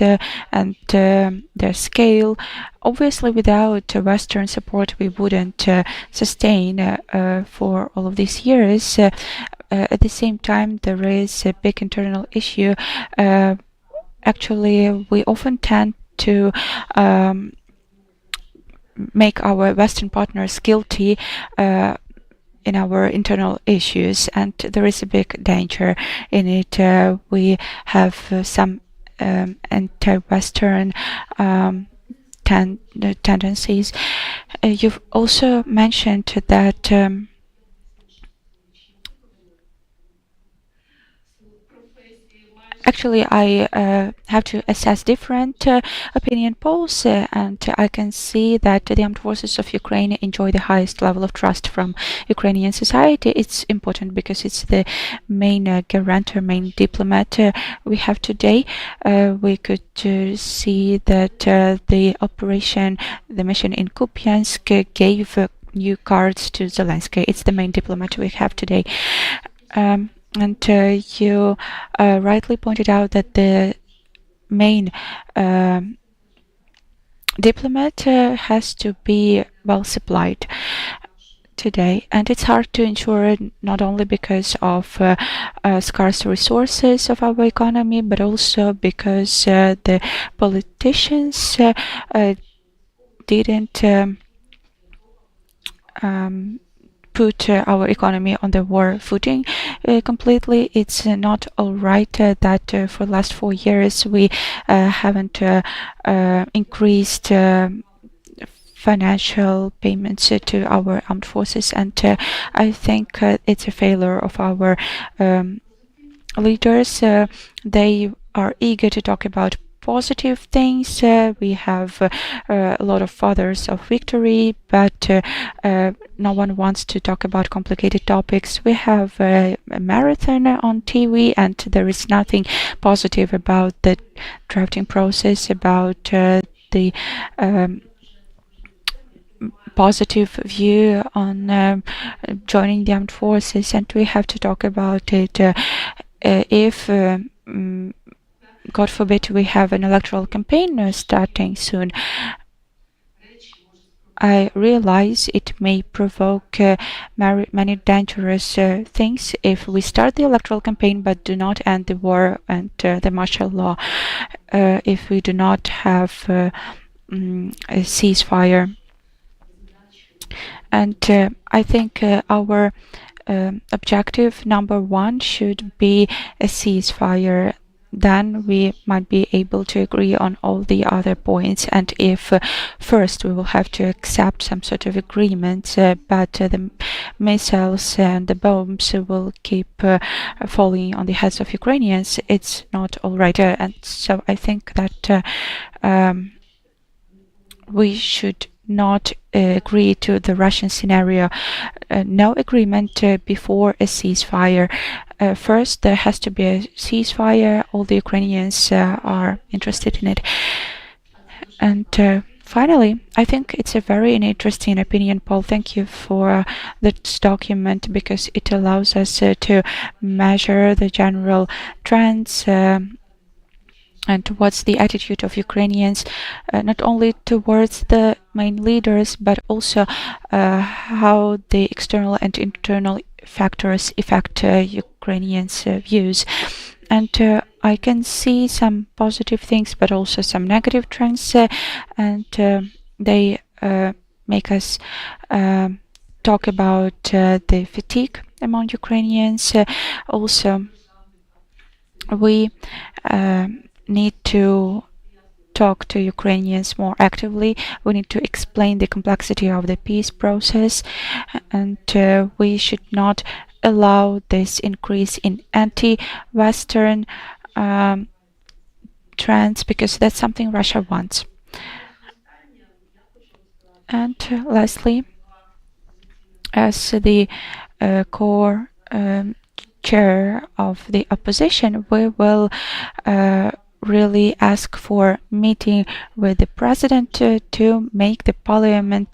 and their scale. Obviously, without Western support, we wouldn't sustain for all of these years. At the same time, there is a big internal issue. Actually, we often tend to make our Western partners guilty in our internal issues, and there is a big danger in it. We have some anti-Western tendencies. You've also mentioned that actually, I have to assess different opinion polls, and I can see that the armed forces of Ukraine enjoy the highest level of trust from Ukrainian society. It's important because it's the main guarantor, main diplomat we have today. We could see that the operation, the mission in Kupiansk gave new cards to Zelensky. It's the main diplomat we have today. And you rightly pointed out that the main diplomat has to be well supplied today, and it's hard to ensure it not only because of scarce resources of our economy, but also because the politicians didn't put our economy on the war footing completely. It's not all right that for the last 4 years we haven't increased financial payments to our armed forces, and I think it's a failure of our leaders. They are eager to talk about positive things. We have a lot of fathers of victory, but no one wants to talk about complicated topics. We have a marathon on TV, and there is nothing positive about the drafting process, about the positive view on joining the armed forces, and we have to talk about it if God forbid we have an electoral campaign starting soon. I realize it may provoke many dangerous things if we start the electoral campaign but do not end the war and the martial law, if we do not have a ceasefire. And I think our objective number one should be a ceasefire. Then we might be able to agree on all the other points. And if first we will have to accept some sort of agreement, but the missiles and the bombs will keep falling on the heads of Ukrainians, it's not all right. And so I think that we should not agree to the Russian scenario. No agreement before a ceasefire. First, there has to be a ceasefire. All the Ukrainians are interested in it. And finally, I think it's a very interesting opinion poll. Thank you for this document, because it allows us to measure the general trends and what's the attitude of Ukrainians, not only towards the main leaders, but also how the external and internal factors affect Ukrainians' views. And I can see some positive things, but also some negative trends, and they make us talk about the fatigue among Ukrainians. Also, we need to talk to Ukrainians more actively. We need to explain the complexity of the peace process, and we should not allow this increase in anti-Western trends, because that's something Russia wants. And lastly, as the core chair of the opposition, we will really ask for meeting with the president to make the parliament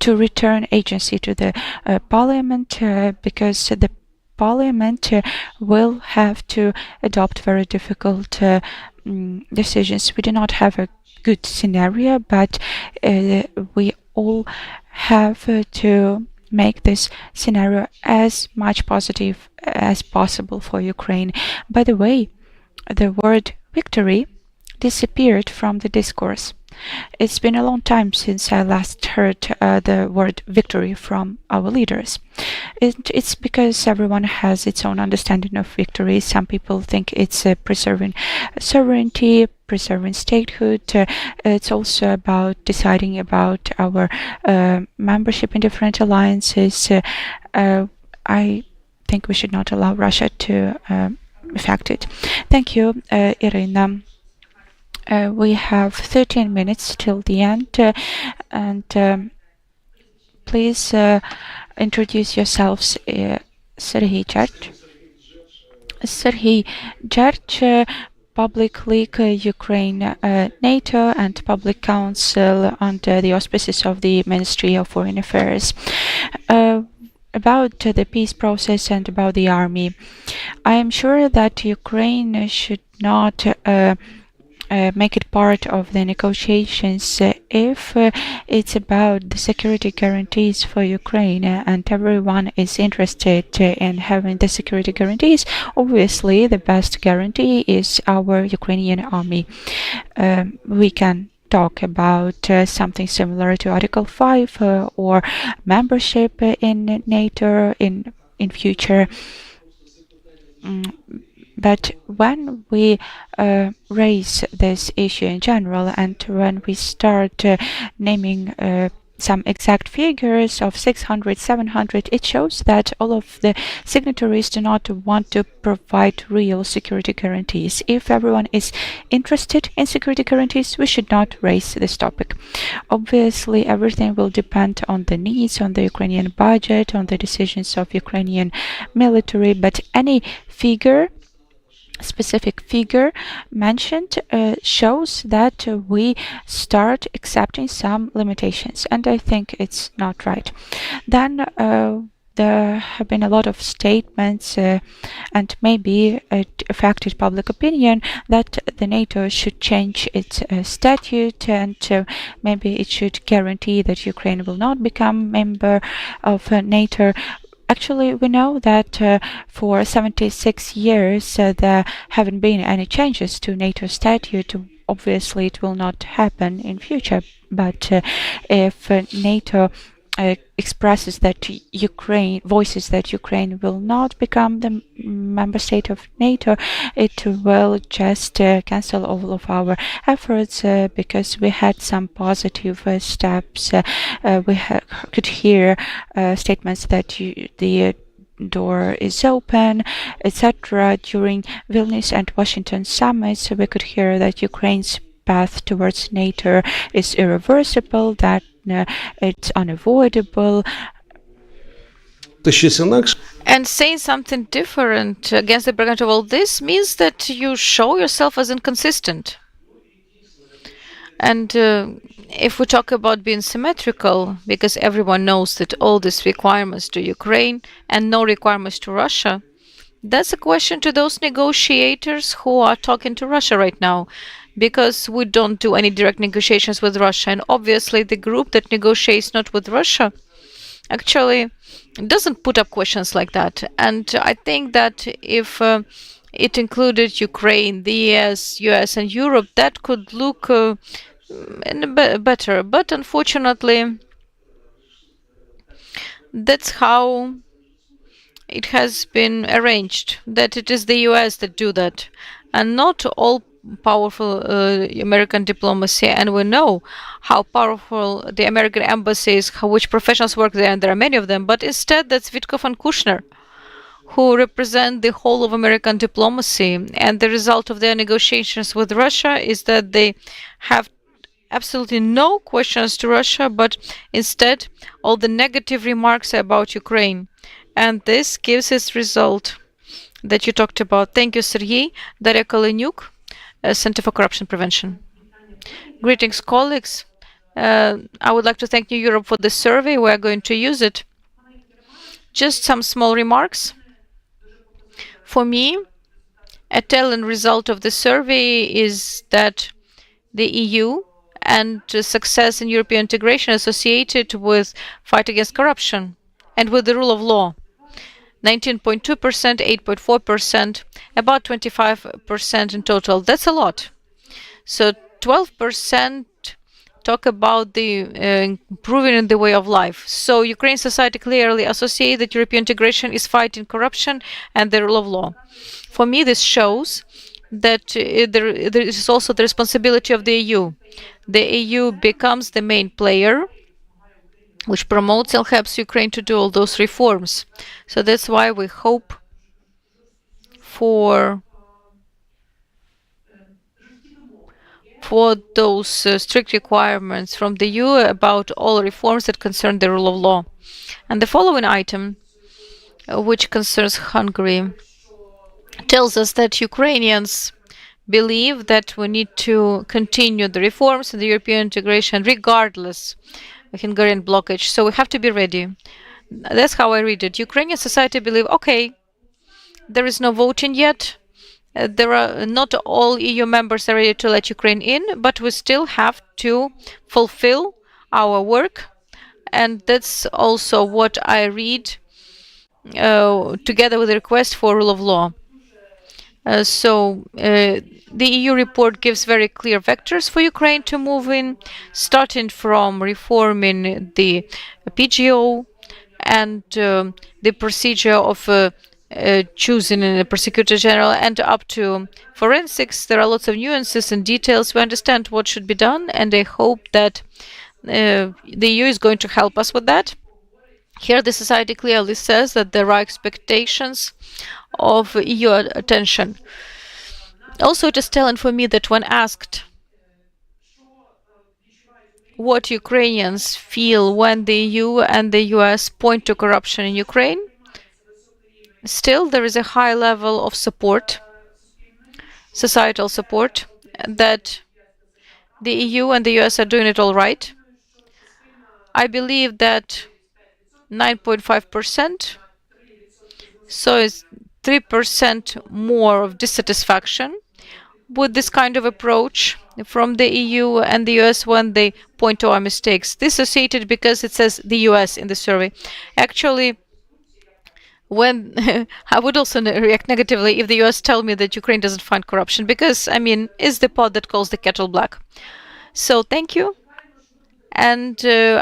to return agency to the parliament, because the parliament will have to adopt very difficult decisions. We do not have a good scenario, but we all have to make this scenario as much positive as possible for Ukraine. By the way, the word victory disappeared from the discourse. It's been a long time since I last heard the word victory from our leaders. It's because everyone has its own understanding of victory. Some people think it's preserving sovereignty, preserving statehood. It's also about deciding about our membership in different alliances. I think we should not allow Russia to affect it. Thank you, Irina. We have 13 minutes till the end, and please introduce yourselves. Serhiy Jarch. Serhiy Jarch, Public League Ukraine, NATO, and Public Council under the auspices of the Ministry of Foreign Affairs. About the peace process and about the army, I am sure that Ukraine should not make it part of the negotiations if it's about the security guarantees for Ukraine, and everyone is interested in having the security guarantees. Obviously, the best guarantee is our Ukrainian army. We can talk about something similar to Article 5 or membership in NATO in future. But when we raise this issue in general, and when we start naming some exact figures of 600, 700, it shows that all of the signatories do not want to provide real security guarantees. If everyone is interested in security guarantees, we should not raise this topic. Obviously, everything will depend on the needs, on the Ukrainian budget, on the decisions of Ukrainian military, but any figure specific figure mentioned shows that we start accepting some limitations, and I think it's not right. Then there have been a lot of statements, and maybe it affected public opinion, that the NATO should change its statute, and maybe it should guarantee that Ukraine will not become member of NATO. Actually, we know that for 76 years there haven't been any changes to NATO statute. Obviously, it will not happen in future. But if NATO expresses that Ukraine voices that Ukraine will not become the member state of NATO, it will just cancel all of our efforts, because we had some positive steps. We could hear statements that the door is open, etc. During Vilnius and Washington summits, we could hear that Ukraine's path towards NATO is irreversible, that it's unavoidable. And saying something different against the background of all this means that you show yourself as inconsistent. And if we talk about being symmetrical, because everyone knows that all these requirements to Ukraine and no requirements to Russia, that's a question to those negotiators who are talking to Russia right now, because we don't do any direct negotiations with Russia. And obviously, the group that negotiates not with Russia actually doesn't put up questions like that. And I think that if it included Ukraine, the US, and Europe, that could look better. But unfortunately, that's how it has been arranged, that it is the US that do that, and not all powerful American diplomacy. And we know how powerful the American embassy is, which professionals work there, and there are many of them. But instead, that's Witkoff and Kushner, who represent the whole of American diplomacy. And the result of their negotiations with Russia is that they have absolutely no questions to Russia, but instead all the negative remarks about Ukraine. And this gives its result that you talked about. Thank you, Sergei. Daria Kolenyuk, Center for Corruption Prevention. Greetings, colleagues. I would like to thank New Europe for the survey. We are going to use it. Just some small remarks. For me, a telling result of the survey is that the EU and success in European integration associated with fight against corruption and with the rule of law. 19.2%, 8.4%, about 25% in total. That's a lot. So 12% talk about the improving in the way of life. So Ukrainian society clearly associates that European integration is fighting corruption and the rule of law. For me, this shows that there is also the responsibility of the EU. The EU becomes the main player, which promotes and helps Ukraine to do all those reforms. So that's why we hope for those strict requirements from the EU about all reforms that concern the rule of law. And the following item, which concerns Hungary, tells us that Ukrainians believe that we need to continue the reforms and the European integration regardless of Hungarian blockage. So we have to be ready. That's how I read it. Ukrainian society believe, okay, there is no voting yet. There are not all EU members are ready to let Ukraine in, but we still have to fulfill our work. And that's also what I read together with the request for rule of law. The EU report gives very clear vectors for Ukraine to move in, starting from reforming the PGO and the procedure of choosing a prosecutor general, and up to forensics. There are lots of nuances and details. We understand what should be done, and I hope that the EU is going to help us with that. Here, the society clearly says that there are expectations of EU attention. Also, it is telling for me that when asked what Ukrainians feel when the EU and the US point to corruption in Ukraine, still there is a high level of support societal support, that the EU and the US are doing it all right. I believe that 9.5%, so it's 3% more of dissatisfaction with this kind of approach from the EU and the US when they point to our mistakes. Dissociated because it says the US in the survey. Actually, when I would also react negatively if the US tell me that Ukraine doesn't find corruption, because I mean, it's the pot that calls the kettle black. So thank you, and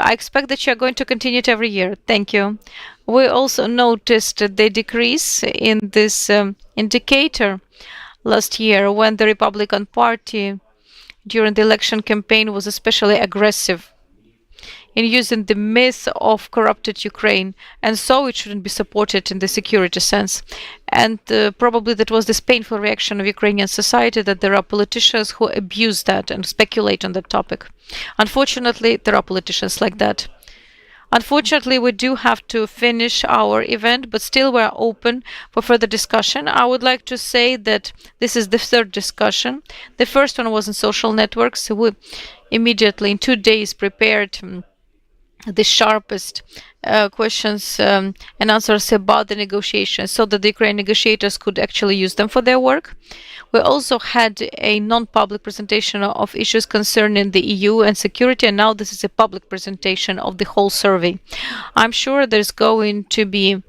I expect that you are going to continue it every year. Thank you. We also noticed the decrease in this indicator last year when the Republican Party during the election campaign was especially aggressive in using the myth of corrupted Ukraine, and so it shouldn't be supported in the security sense. And probably that was this painful reaction of Ukrainian society, that there are politicians who abuse that and speculate on that topic. Unfortunately, there are politicians like that. Unfortunately, we do have to finish our event, but still we're open for further discussion. I would like to say that this is the third discussion. The first one was on social networks. So we immediately, in 2 days, prepared the sharpest questions and answers about the negotiations so that the Ukrainian negotiators could actually use them for their work. We also had a non-public presentation of issues concerning the EU and security, and now this is a public presentation of the whole survey. I'm sure there's going to be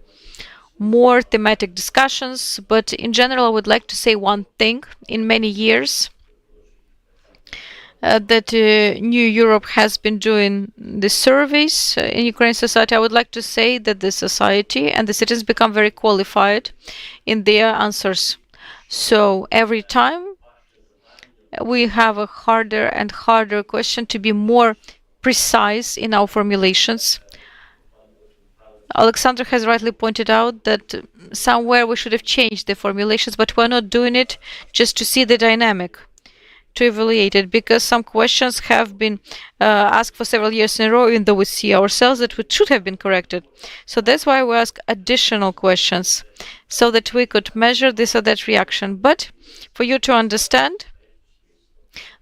more thematic discussions, but in general, I would like to say one thing. In many years, that New Europe has been doing the surveys in Ukrainian society, I would like to say that the society and the citizens become very qualified in their answers. So every time we have a harder and harder question to be more precise in our formulations. Alexander has rightly pointed out that somewhere we should have changed the formulations, but we're not doing it just to see the dynamic, to evaluate it, because some questions have been asked for several years in a row, even though we see ourselves that it should have been corrected. So that's why we ask additional questions, so that we could measure this or that reaction. But for you to understand,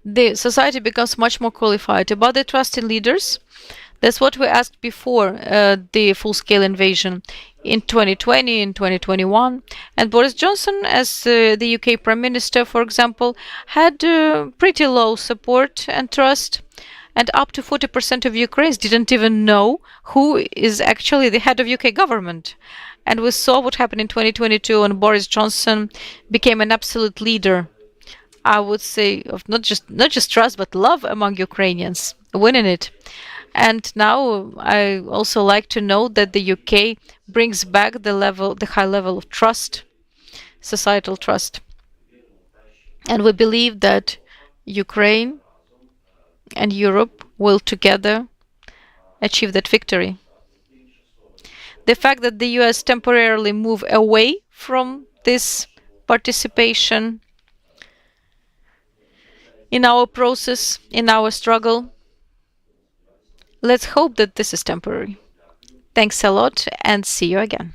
the society becomes much more qualified about the trust in leaders. That's what we asked before the full-scale invasion in 2020, in 2021. And Boris Johnson, as the UK Prime Minister, for example, had pretty low support and trust. And up to 40% of Ukrainians didn't even know who is actually the head of UK government. And we saw what happened in 2022 when Boris Johnson became an absolute leader, I would say, of not just trust, but love among Ukrainians, winning it. And now I also like to know that the UK brings back the high level of trust, societal trust. And we believe that Ukraine and Europe will together achieve that victory. The fact that the US temporarily move away from this participation in our process, in our struggle, let's hope that this is temporary. Thanks a lot, and see you again.